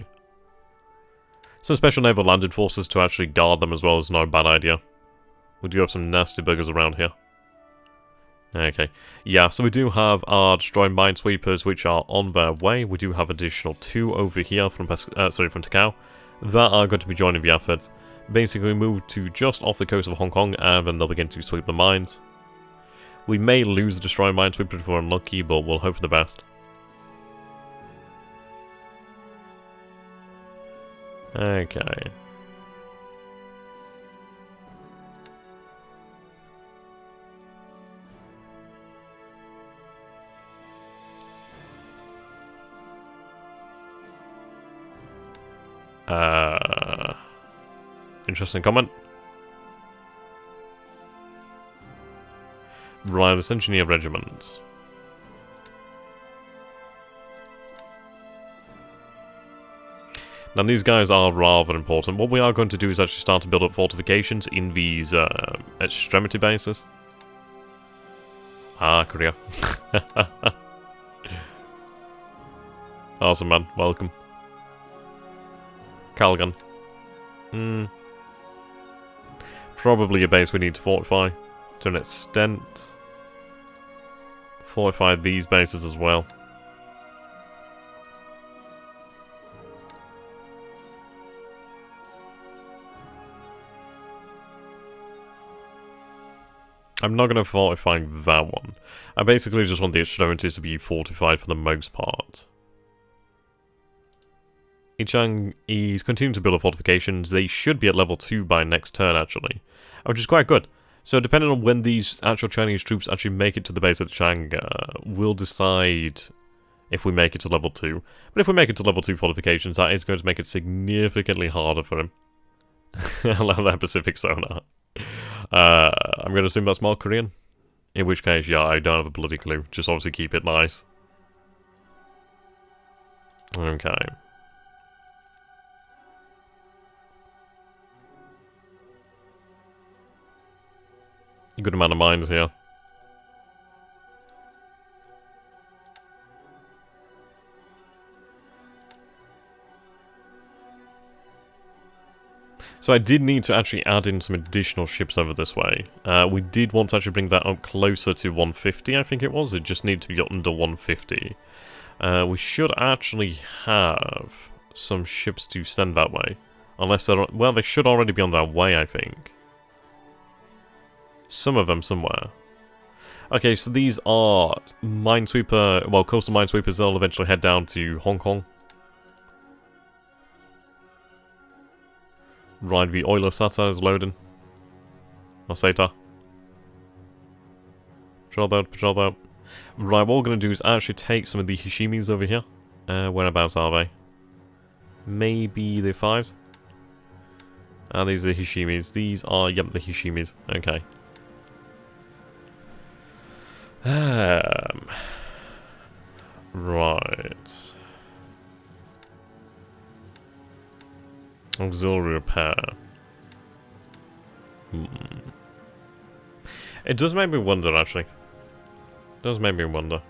Some special naval landing forces to actually guard them as well is not a bad idea. We do have some nasty buggers around here. Okay. Yeah, so we do have our destroyed minesweepers which are on their way. We do have additional 2 over here from Takao that are going to be joining the effort. Basically move to just off the coast of Hong Kong and then they'll begin to sweep the mines. We may lose the destroyed minesweeper if we're unlucky, but we'll hope for the best. Okay. Interesting comment. Right, this engineer regiment. Now these guys are rather important. What we are going to do is actually start to build up fortifications in these extremity bases. Ah, Korea. Awesome, man. Welcome. Calgon. Probably a base we need to fortify to an extent. Fortify these bases as well. I'm not going to fortify that one. I basically just want the extremities to be fortified for the most part. Ichang is continuing to build up fortifications. They should be at level 2 by next turn, actually. Which is quite good. So depending on when these actual Chinese troops actually make it to the base of Chang, we'll decide if we make it to level 2. But if we make it to level 2 fortifications, that is going to make it significantly harder for him. I love that Pacific sonar. I'm going to assume that's more Korean. In which case, yeah, I don't have a bloody clue. Just obviously keep it nice. Okay. A good amount of mines here. So I did need to actually add in some additional ships over this way. We did want to actually bring that up closer to 150, I think it was. It just needed to be under 150. We should actually have some ships to send that way. Unless they're... Well, they should already be on their way, I think. Some of them somewhere. Okay, so these are Minesweeper... Well, coastal Minesweepers. They'll eventually head down to Hong Kong. Right, the Oiler Sata is loading. Or Sata. Patrol boat, patrol boat. Right, what we're going to do is actually take some of the Hishimis over here. Whereabouts are they? Maybe the 5s? These are the Hishimis. These are, yep, the Hishimis. Okay. Right. Auxiliary repair. It does make me wonder, actually. It does make me wonder.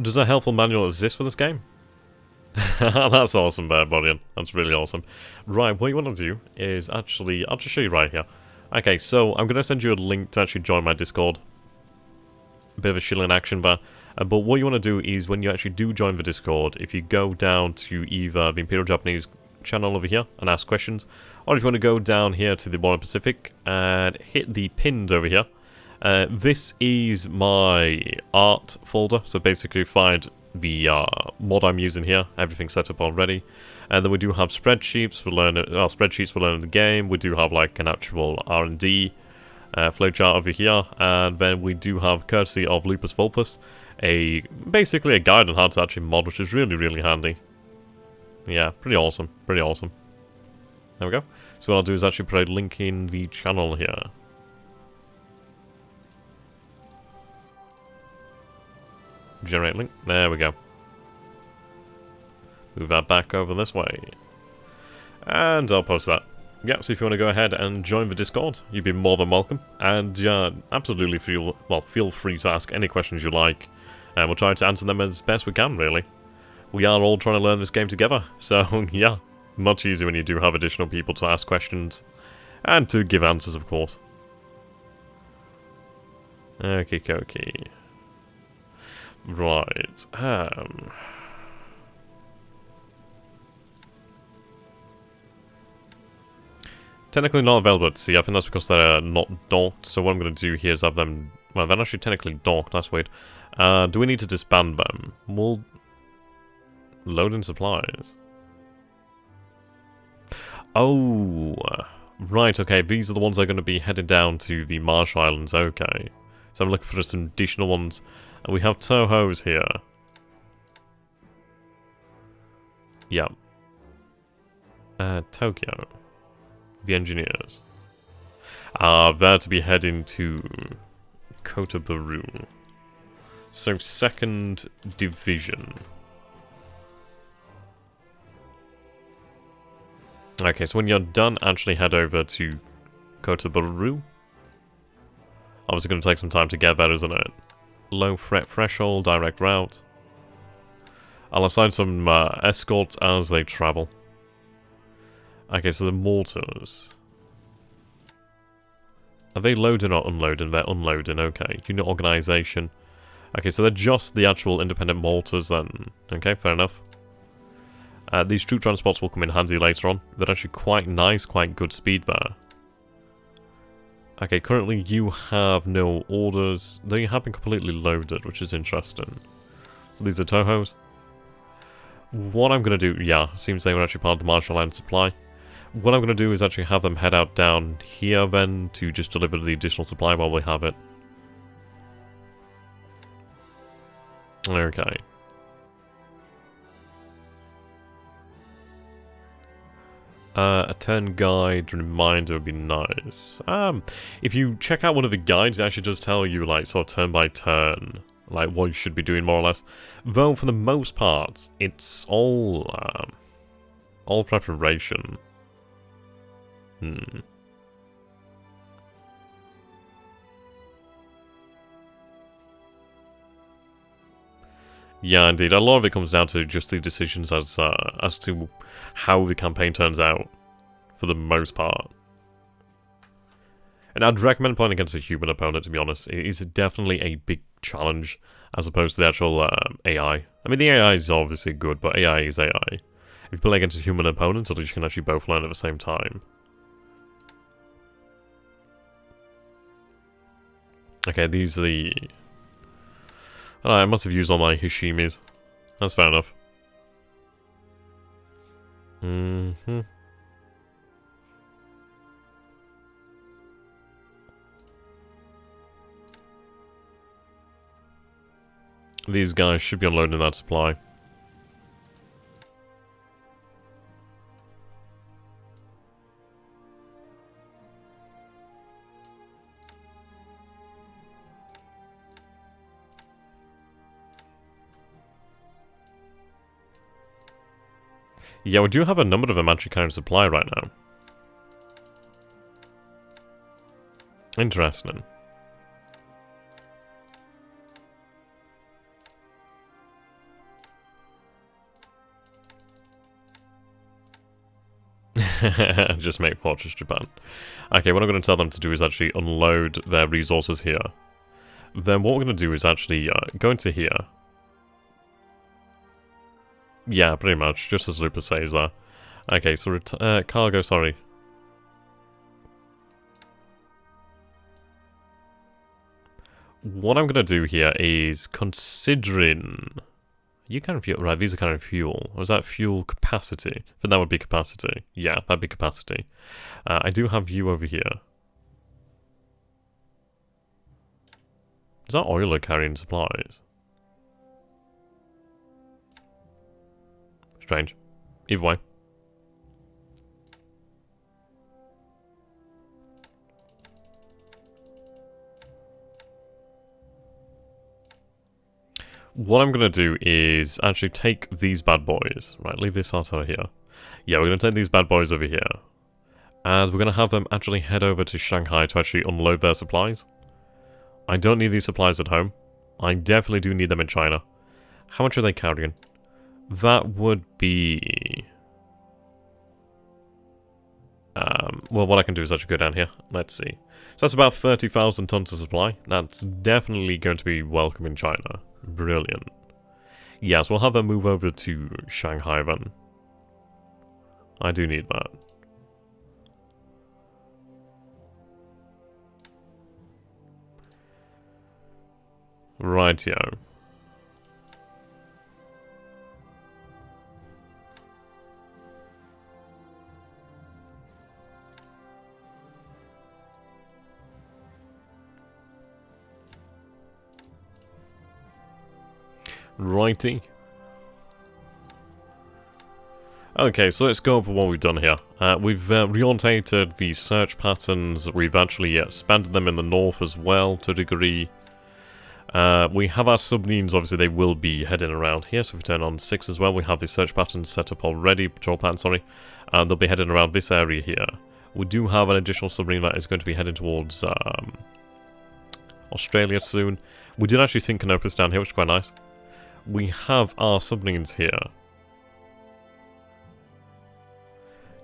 Does a helpful manual exist for this game? That's awesome, Barbarian. That's really awesome. Right, what you want to do is actually... I'll just show you right here. Okay, so I'm going to send you a link to actually join my Discord. A bit of a shilling action there. But what you want to do is when you actually do join the Discord, if you go down to either the Imperial Japanese channel over here and ask questions, or if you want to go down here to the Modern Pacific and hit the pinned over here, this is my art folder. So basically find the mod I'm using here, everything's set up already. And then we do have spreadsheets for learning the game. We do have like an actual R&D flowchart over here, and then we do have, courtesy of Lupus Vulpus, basically a guide on how to actually mod, which is really, really handy. Yeah, pretty awesome, pretty awesome. There we go. So what I'll do is actually put a link in the channel here. Generate link. There we go. Move that back over this way. And I'll post that. Yeah, so if you want to go ahead and join the Discord, you'd be more than welcome. And absolutely feel free to ask any questions you like. And we'll try to answer them as best we can, really. We are all trying to learn this game together. So, yeah, much easier when you do have additional people to ask questions. And to give answers, of course. Okay. Right. Technically not available at sea. I think that's because they're not docked. So what I'm going to do here is have them... Well, they're actually technically docked. That's weird. Do we need to disband them? We'll... Load in supplies. Oh... Right, okay. These are the ones that are going to be headed down to the Marshall Islands. Okay. So I'm looking for some additional ones. And we have Toho's here. Yeah. Tokyo. The engineers. They're to be heading to Kotobaru. So, 2nd Division. Okay, so when you're done, actually head over to Kotobaru. Obviously going to take some time to get there, isn't it? Low threat threshold, direct route. I'll assign some escorts as they travel. Okay, so the mortars. Are they loading or unloading? They're unloading, okay. Unit organization. Okay, so they're just the actual independent mortars then. Okay, fair enough. These troop transports will come in handy later on. They're actually quite nice, quite good speed there. Okay, currently you have no orders, though you have been completely loaded, which is interesting. So these are Tohos. What I'm going to do, yeah, seems they were actually part of the Marshall Land supply. What I'm going to do is actually have them head out down here then to just deliver the additional supply while we have it. Okay. A turn guide reminder would be nice. If you check out one of the guides, it actually does tell you, like, sort of turn by turn, like, what you should be doing, more or less. Though, for the most part, it's all preparation. Yeah, indeed. A lot of it comes down to just the decisions as to how the campaign turns out, for the most part. And I'd recommend playing against a human opponent, to be honest. It is definitely a big challenge, as opposed to the actual AI. I mean, the AI is obviously good, but AI is AI. If you play against a human opponent, at least you can actually both learn at the same time. Okay, these are the... I must have used all my Hishimis. That's fair enough. These guys should be unloading that supply. Yeah, we do have a number of them actually carrying supply right now. Interesting. Just make Fortress Japan. Okay, what I'm going to tell them to do is actually unload their resources here. Then what we're going to do is actually go into here. Yeah, pretty much, just as Lupus says there. Okay, so cargo, sorry. What I'm going to do here is, considering... You kind of fuel, right, these are kind of fuel. Or is that fuel capacity? But that would be capacity. Yeah, that'd be capacity. I do have you over here. Is that oiler carrying supplies? Strange. Either way. What I'm going to do is actually take these bad boys. Right, leave this out here. Yeah, we're going to take these bad boys over here. And we're going to have them actually head over to Shanghai to actually unload their supplies. I don't need these supplies at home. I definitely do need them in China. How much are they carrying? That would be... well, what I can do is actually go down here. Let's see. So that's about 30,000 tons of supply. That's definitely going to be welcome in China. Brilliant. Yes, we'll have them move over to Shanghai then. I do need that. Rightio. Righty. Okay, so let's go over what we've done here. We've reorientated the search patterns. We've actually expanded them in the north as well, to a degree. We have our submarines, obviously they will be heading around here, so if we turn on 6 as well, we have the search patterns set up already, patrol pattern, sorry. They'll be heading around this area here. We do have an additional submarine that is going to be heading towards Australia soon. We did actually sink Canopus down here, which is quite nice. We have our submarines here.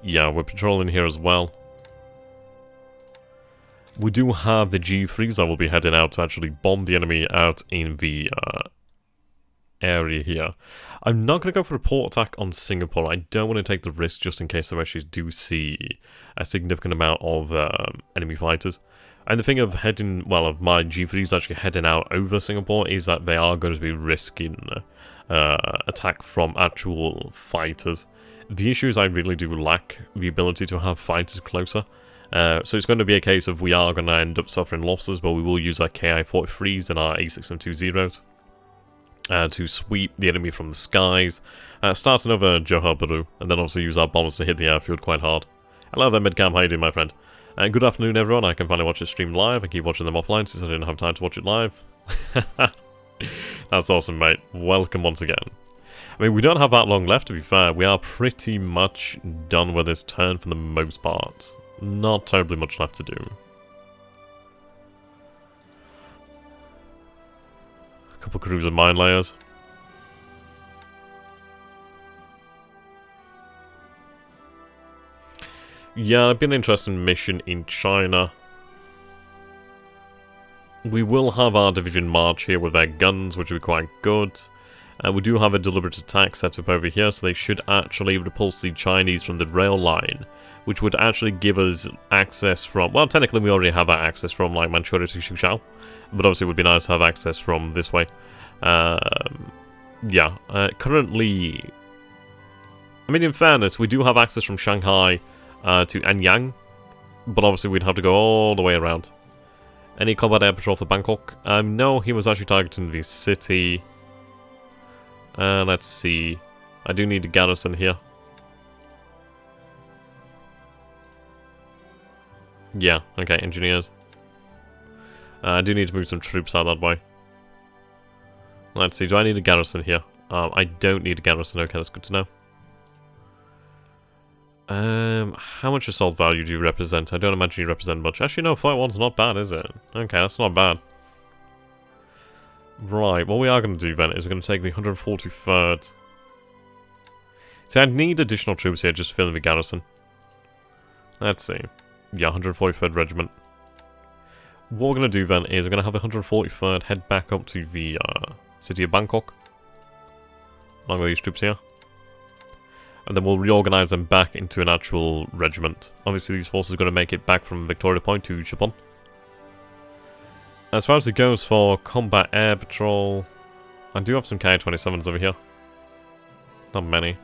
Yeah, we're patrolling here as well. We do have the G3s that will be heading out to actually bomb the enemy out in the area here. I'm not going to go for a port attack on Singapore. I don't want to take the risk just in case I actually do see a significant amount of enemy fighters. And the thing of heading, well, of my G3s actually heading out over Singapore is that they are going to be risking attack from actual fighters. The issue is I really do lack the ability to have fighters closer. So it's going to be a case of we are going to end up suffering losses, but we will use our KI-43s and our A6M20s to sweep the enemy from the skies, start another Johor Bahru, and then also use our bombers to hit the airfield quite hard. Hello there, Midcam, how you doing, my friend? Good afternoon, everyone. I can finally watch it stream live. I keep watching them offline since I didn't have time to watch it live. That's awesome, mate. Welcome once again. I mean, we don't have that long left, to be fair. We are pretty much done with this turn for the most part. Not terribly much left to do. A couple cruiser mine layers. Yeah, it'd be an interesting mission in China. We will have our division march here with their guns, which will be quite good. We do have a deliberate attack set up over here, so they should actually repulse the Chinese from the rail line, which would actually give us access from... Well, technically we already have that access from, like, Manchuria to Xuchao, but obviously it would be nice to have access from this way. Yeah, currently... I mean, in fairness, we do have access from Shanghai to Anyang, but obviously we'd have to go all the way around. Any combat air patrol for Bangkok? No, he was actually targeting the city. Let's see. I do need a garrison here. Yeah, okay, engineers. I do need to move some troops out that way. Let's see, do I need a garrison here? I don't need a garrison, okay, that's good to know. How much assault value do you represent? I don't imagine you represent much. Actually, no, Fight 1's not bad, is it? Okay, that's not bad. Right, what we are going to do then is we're going to take the 143rd. See, I need additional troops here just to fill in the garrison. Let's see. Yeah, 143rd Regiment. What we're going to do then is we're going to have the 143rd head back up to the city of Bangkok. Along with these troops here. And then we'll reorganize them back into an actual regiment. Obviously, these forces are going to make it back from Victoria Point to Chapon. As far as it goes for combat air patrol, I do have some Ki-27s over here. Not many.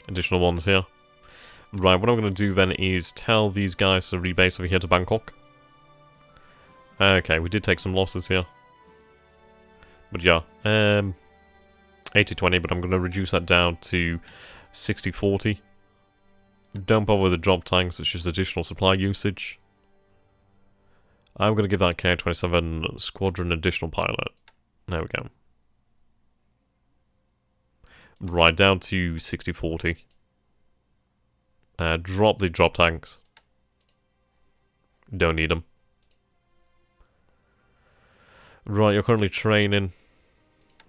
Additional ones here. Right, what I'm going to do then is tell these guys to rebase over here to Bangkok. Okay, we did take some losses here. But yeah, 80-20, but I'm going to reduce that down to 60-40. Don't bother with the drop tanks, it's just additional supply usage. I'm going to give that Ki-27 squadron additional pilot. There we go. Right, down to 60-40. Drop the drop tanks. Don't need them. Right, you're currently training.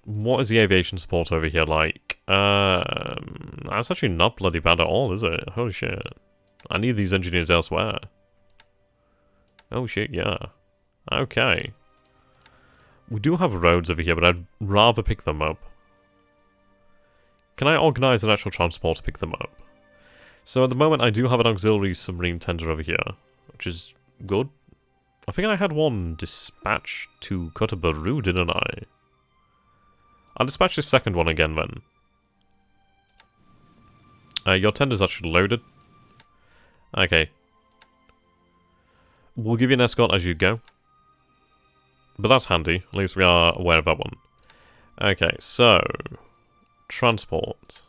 What is the aviation support over here like? That's actually not bloody bad at all, is it? Holy shit. I need these engineers elsewhere. Oh shit, yeah. Okay. We do have roads over here, but I'd rather pick them up. Can I organise an actual transport to pick them up? So at the moment I do have an auxiliary submarine tender over here, which is good. I think I had one dispatched to Kota-Baru, didn't I? I'll dispatch the second one again then. Your tender's actually loaded. Okay. We'll give you an escort as you go. But that's handy, at least we are aware of that one. Okay, so... transport.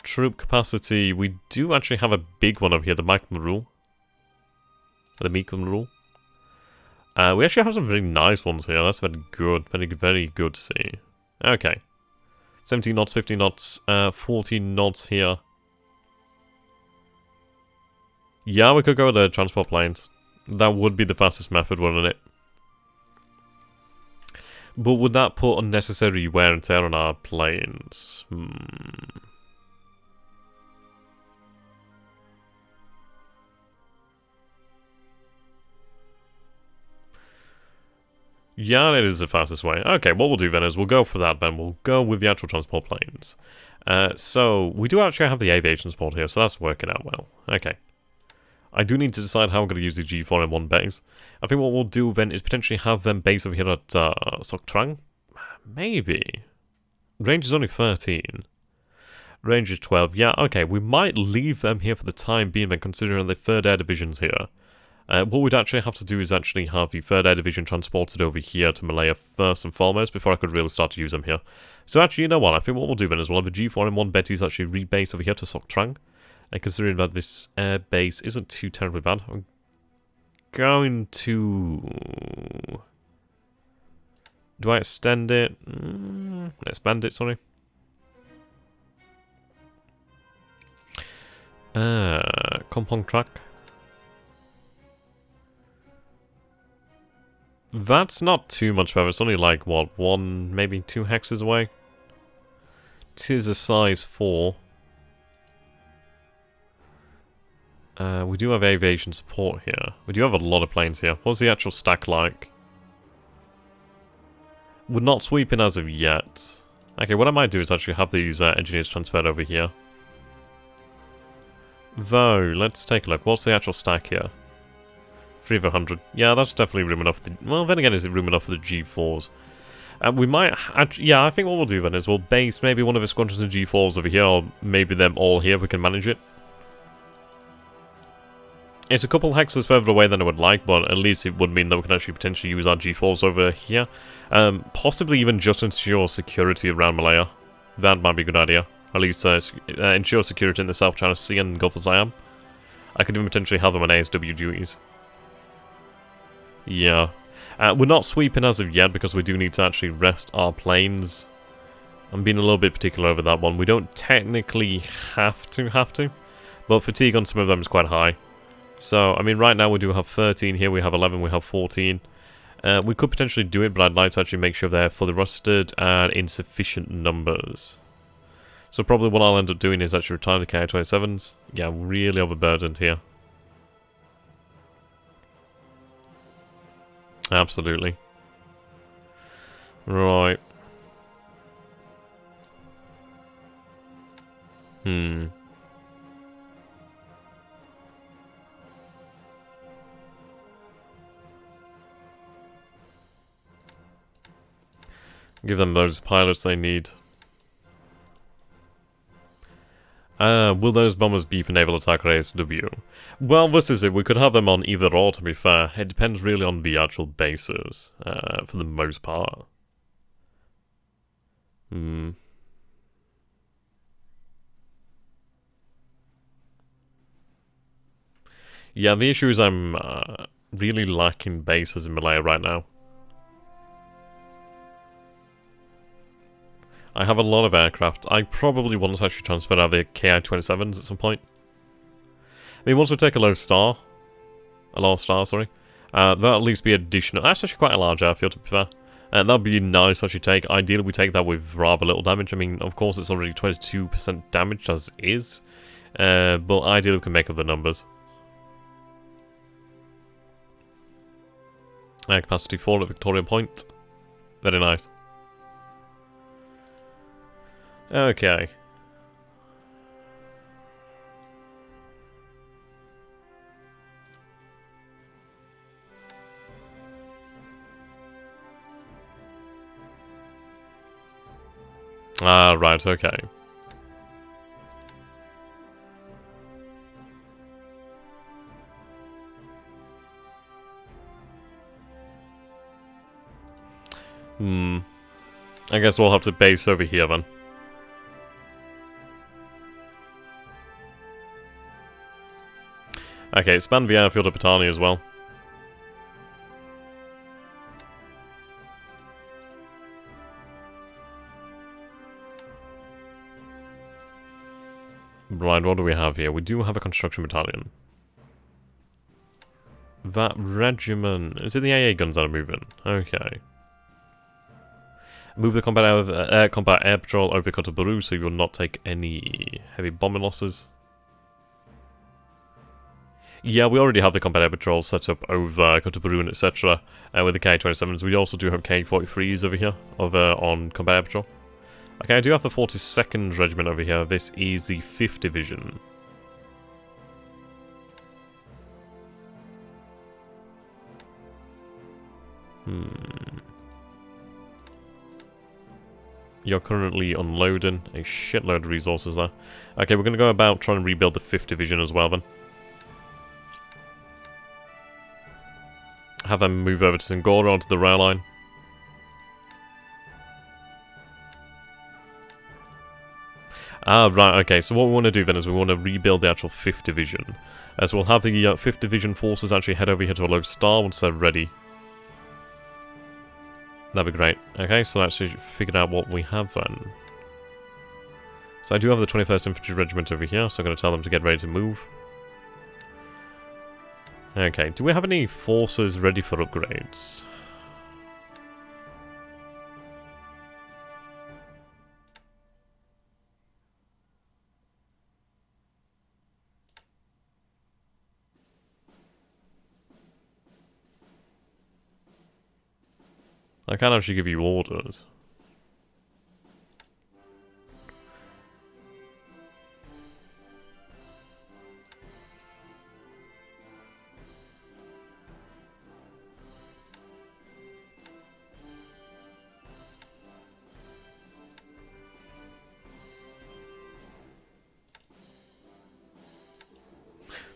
Troop capacity, we do actually have a big one over here, the Mechlin Rule. The Mechlin Rule. We actually have some very nice ones here, that's very good, very good to see. Okay. 17 knots, 15 knots, 14 knots here. Yeah, we could go with the transport planes. That would be the fastest method, wouldn't it? But would that put unnecessary wear and tear on our planes? Yeah, it is the fastest way. Okay, what we'll do then is we'll go for that then. We'll go with the actual transport planes. So, we do actually have the aviation support here, so that's working out well. Okay. I do need to decide how I'm going to use the G4M1 base. I think what we'll do then is potentially have them base over here at Soktrang? Maybe. Range is only 13. Range is 12. Yeah, okay, we might leave them here for the time being then, considering the 3rd Air Division's here. What we'd actually have to do is actually have the 3rd Air Division transported over here to Malaya first and foremost before I could really start to use them here. So actually, you know what, I think what we'll do then is we'll have the G4M1 Betties actually rebase over here to Soktrang. And considering that this air base isn't too terribly bad, I'm going to... Do I extend it? Expand it, sorry. Compound track. That's not too much further. It's only like, what, 1, maybe 2 hexes away? It is a size 4. We do have aviation support here. We do have a lot of planes here. What's the actual stack like? We're not sweeping as of yet. Okay, what I might do is actually have these engineers transferred over here. Though, let's take a look. What's the actual stack here? 3 of 100. Yeah, that's definitely room enough. Well, then again, is it room enough for the G4s? We might... yeah, I think what we'll do then is we'll base maybe one of the squadrons of G4s over here, or maybe them all here if we can manage it. It's a couple hexes further away than I would like, but at least it would mean that we can actually potentially use our G4s over here. Possibly even just ensure security around Malaya. That might be a good idea. At least ensure security in the South China Sea and Gulf of Siam. I could even potentially have them on ASW duties. Yeah. We're not sweeping as of yet because we do need to actually rest our planes. I'm being a little bit particular over that one. We don't technically have to. But fatigue on some of them is quite high. So, I mean, right now we do have 13 here, we have 11, we have 14. We could potentially do it, but I'd like to actually make sure they're fully rusted and in sufficient numbers. So probably what I'll end up doing is actually retire the Ki-27s. Yeah, really overburdened here. Absolutely. Right. Give them those pilots they need. Will those bombers be for naval attack or ASW? Well, this is it. We could have them on either or, to be fair. It depends really on the actual bases, for the most part. Yeah, the issue is I'm really lacking bases in Malaya right now. I have a lot of aircraft. I probably want to actually transfer out the Ki-27s at some point. I mean, once we take a low star, sorry, that'll at least be additional. That's actually quite a large airfield, to be fair. And that'd be nice to actually take. Ideally, we take that with rather little damage. I mean, of course, it's already 22% damaged as is. But ideally, we can make up the numbers. Capacity 4 at Victoria Point. Very nice. Okay. Ah, right, okay. I guess we'll have to base over here then. Okay, expand the airfield of Patani as well. Right, what do we have here? We do have a construction battalion. That regiment... Is it the AA guns that are moving? Okay. Move the combat air patrol over Kotobaru so you will not take any heavy bombing losses. Yeah, we already have the combat air patrol set up over Kotobaru and etc. With the K-27s. We also do have K-43s over here on combat air patrol. Okay, I do have the 42nd Regiment over here. This is the 5th Division. You're currently unloading a shitload of resources there. Okay, we're going to go about trying to rebuild the 5th Division as well then. Have them move over to Singora onto the rail line. Ah, right, okay, so what we want to do then is we want to rebuild the actual 5th Division. So we'll have the 5th Division forces actually head over here to a low star once they're ready. That'd be great. Okay, so let's figure out what we have then. So I do have the 21st Infantry Regiment over here, so I'm going to tell them to get ready to move. Okay, do we have any forces ready for upgrades? I can't actually give you orders.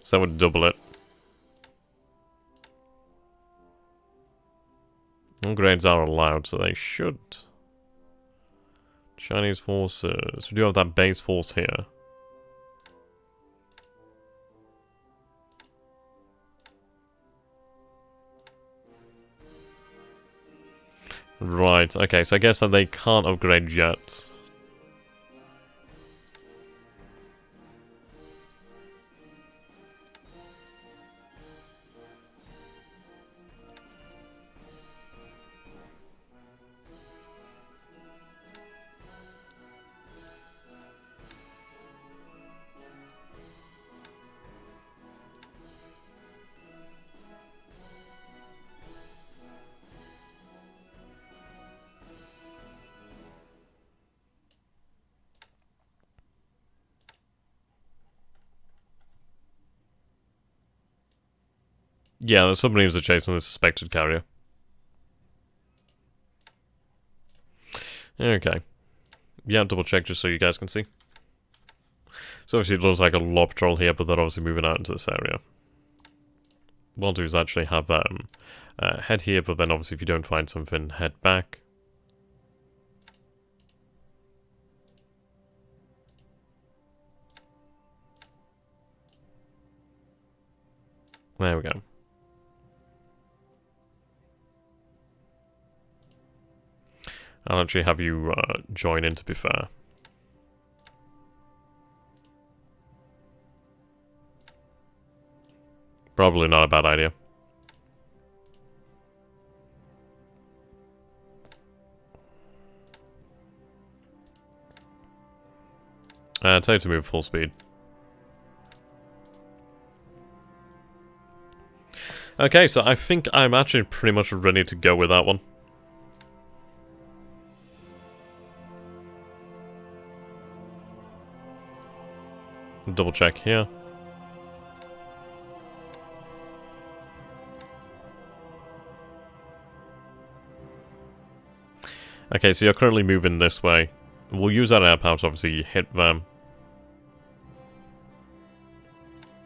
So that would double it. Upgrades are allowed, so they should. Chinese forces. We do have that base force here. Right, okay, so I guess that they can't upgrade yet. Yeah, the submarines are chasing the suspected carrier. Okay. Yeah, double check just so you guys can see. So obviously it looks like a lot patrol here, but they're obviously moving out into this area. What I'll do is actually have head here, but then obviously if you don't find something, head back. There we go. I'll actually have you join in, to be fair. Probably not a bad idea. Tell you to move full speed. Okay, so I think I'm actually pretty much ready to go with that one. Double check here. Okay, so you're currently moving this way. We'll use that air power to obviously hit them.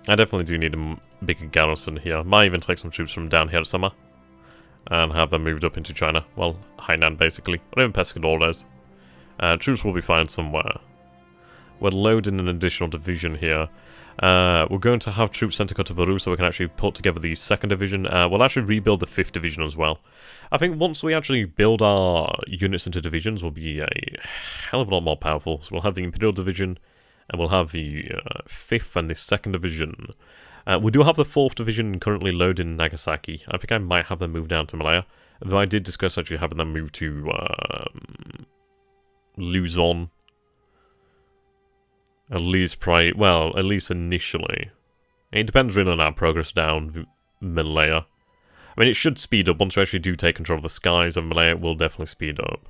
I definitely do need a bigger garrison here. Might even take some troops from down here somewhere. And have them moved up into China. Well, Hainan basically. Or even Pescadores. Troops will be fine somewhere. We're loading an additional division here. We're going to have troops sent to Kotobaru so we can actually put together the 2nd Division. We'll actually rebuild the 5th Division as well. I think once we actually build our units into divisions, we'll be a hell of a lot more powerful. So we'll have the Imperial Division, and we'll have the 5th and the 2nd Division. We do have the 4th Division currently loaded in Nagasaki. I think I might have them moved down to Malaya. Though I did discuss actually having them move to Luzon. At least at least initially. It depends really on our progress down Malaya. I mean, it should speed up once we actually do take control of the skies of Malaya. It will definitely speed up.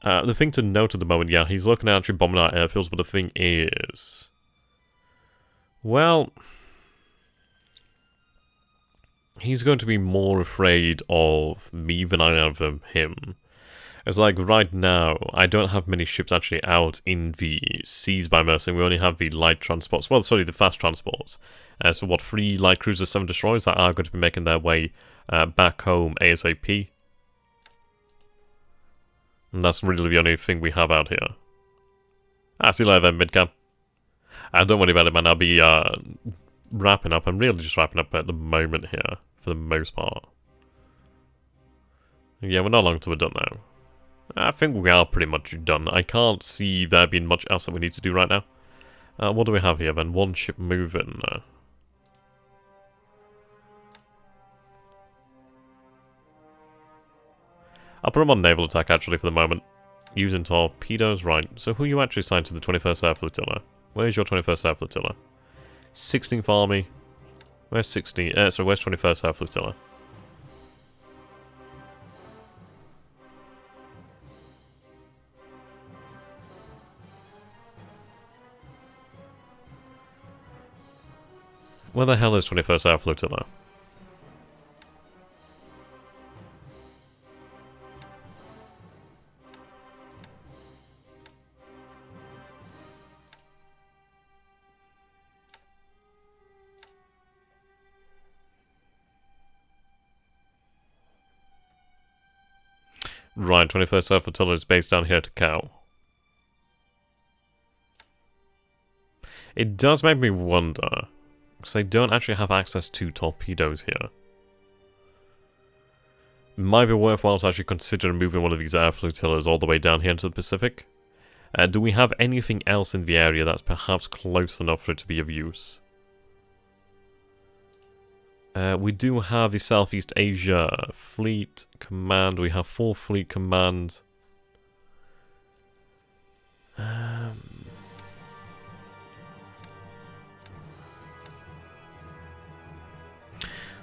The thing to note at the moment, yeah, he's looking at actually bombing our airfields, but the thing is... Well... He's going to be more afraid of me than I am of him. It's like, right now, I don't have many ships actually out in the seas by Mercy. We only have the light transports. Well, sorry, the fast transports. So what, 3 light cruisers, 7 destroyers that are going to be making their way back home ASAP. And that's really the only thing we have out here. See you later then, Midcam. Don't worry about it, man. I'll be wrapping up. I'm really just wrapping up at the moment here, for the most part. Yeah, we're not long till we're done now. I think we are pretty much done. I can't see there being much else that we need to do right now. What do we have here then? 1 ship moving. I'll put them on naval attack actually for the moment. Using torpedoes, right. So who are you actually assigned to the 21st Air Flotilla? Where's your 21st Air Flotilla? 16th Army. Where's 16? Sorry, where's 21st Air Flotilla? Where the hell is 21st Air Flotilla? Right, 21st Air Flotilla is based down here at Cow. It does make me wonder, because they don't actually have access to torpedoes here. It might be worthwhile to actually consider moving one of these air flotillas all the way down here into the Pacific. Do we have anything else in the area that's perhaps close enough for it to be of use? We do have the Southeast Asia Fleet Command. We have 4 Fleet Command.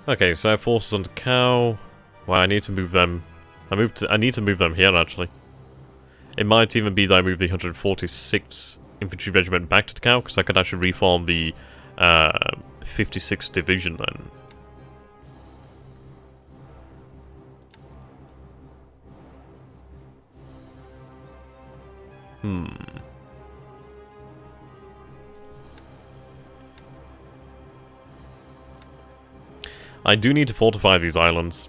Okay, so I have forces under Cow. Well, I need to move them. I need to move them here actually. It might even be that I move the 146th Infantry Regiment back to Cow, because I could actually reform the 56th Division then. I do need to fortify these islands.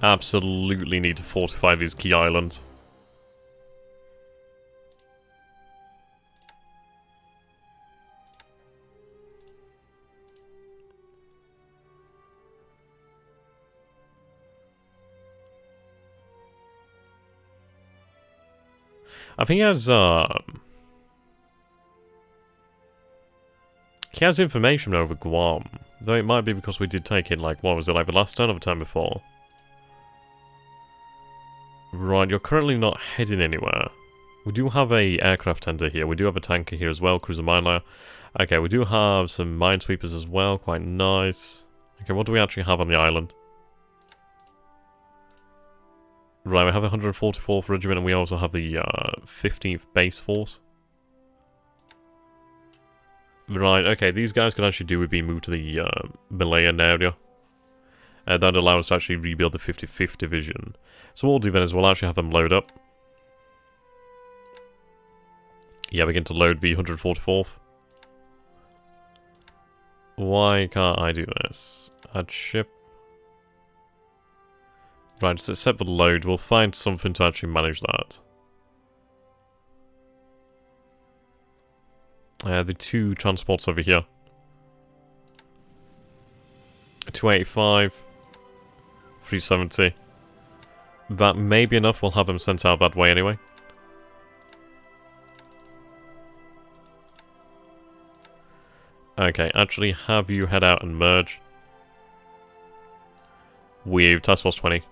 Absolutely need to fortify these key islands. I think he has information over Guam, though it might be because we did take it, like, what was it, like the last turn or the time before? Right, you're currently not heading anywhere. We do have a aircraft tender here, we do have a tanker here as well, cruiser miner. Okay, we do have some minesweepers as well, quite nice. Okay, what do we actually have on the island? Right, we have 144th Regiment, and we also have the 15th Base Force. Right, okay, these guys can actually do with being moved to the Malayan area. That allows us to actually rebuild the 55th Division. So what we'll do then is we'll actually have them load up. Yeah, begin to load the 144th. Why can't I do this? Add ship. Right, just accept the load. We'll find something to actually manage that. The 2 transports over here. 285. 370. That may be enough. We'll have them sent out that way anyway. Okay, actually have you head out and merge with Task Force 20.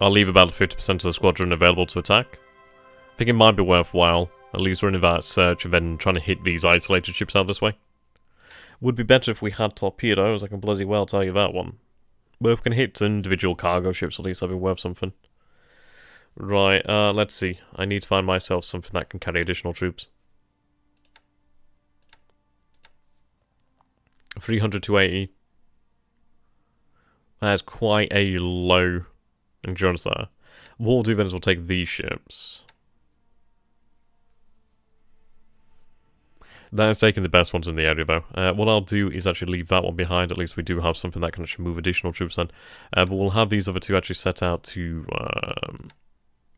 I'll leave about 50% of the squadron available to attack. I think it might be worthwhile, at least running that search and then trying to hit these isolated ships out this way. Would be better if we had torpedoes, I can bloody well tell you that one. But if we can hit individual cargo ships, at least that'd be worth something. Right, let's see. I need to find myself something that can carry additional troops. 300 to 80. That's quite a low endurance there. What we'll do then is we'll take these ships. That is taking the best ones in the area, though. What I'll do is actually leave that one behind. At least we do have something that can actually move additional troops then. But we'll have these other two actually set out to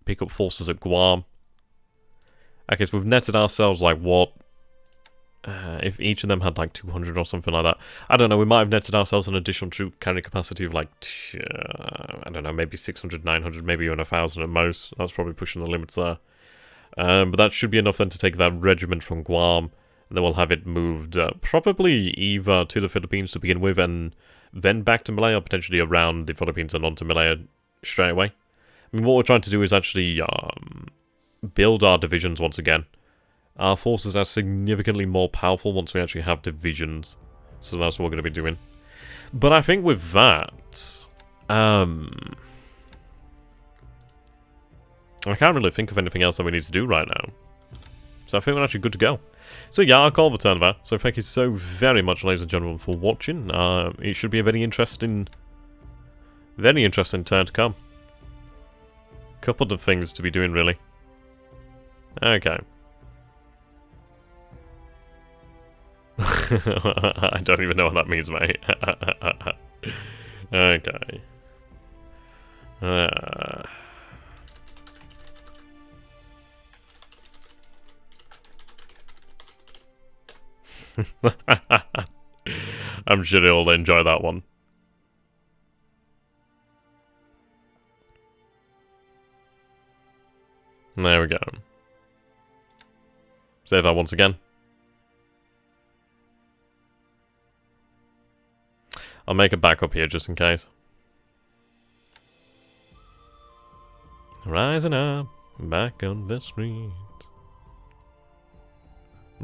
pick up forces at Guam. Okay, so we've netted ourselves, like, what? If each of them had, like, 200 or something like that. I don't know, we might have netted ourselves an additional troop carrying capacity of, like, I don't know, maybe 600, 900, maybe even 1,000 at most. That's probably pushing the limits there. But that should be enough then to take that regiment from Guam. And then we'll have it moved probably either to the Philippines to begin with and then back to Malaya, or potentially around the Philippines and onto Malaya straight away. I mean, what we're trying to do is actually build our divisions once again. Our forces are significantly more powerful once we actually have divisions. So that's what we're going to be doing. But I think with that, I can't really think of anything else that we need to do right now. So I think we're actually good to go. So yeah, I'll call the turn there. So thank you so very much, ladies and gentlemen, for watching. It should be a very interesting turn to come. Couple of things to be doing, really. Okay. I don't even know what that means, mate. Okay. I'm sure he'll enjoy that one. There we go. Save that once again. I'll make a backup here just in case. Rising up, back on the street.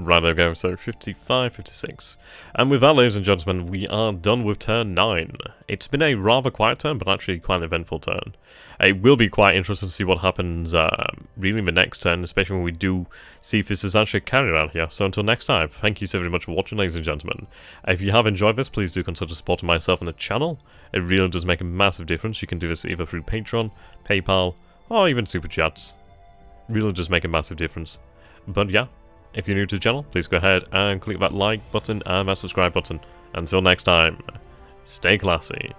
Right, there we go, so 55, 56. And with that, ladies and gentlemen, we are done with turn 9. It's been a rather quiet turn, but actually quite an eventful turn. It will be quite interesting to see what happens really in the next turn, especially when we do see if this is actually carried out here. So until next time, thank you so very much for watching, ladies and gentlemen. If you have enjoyed this, please do consider supporting myself and the channel. It really does make a massive difference. You can do this either through Patreon, PayPal, or even Super Chats. Really does make a massive difference. But yeah. If you're new to the channel, please go ahead and click that like button and that subscribe button. Until next time, stay classy.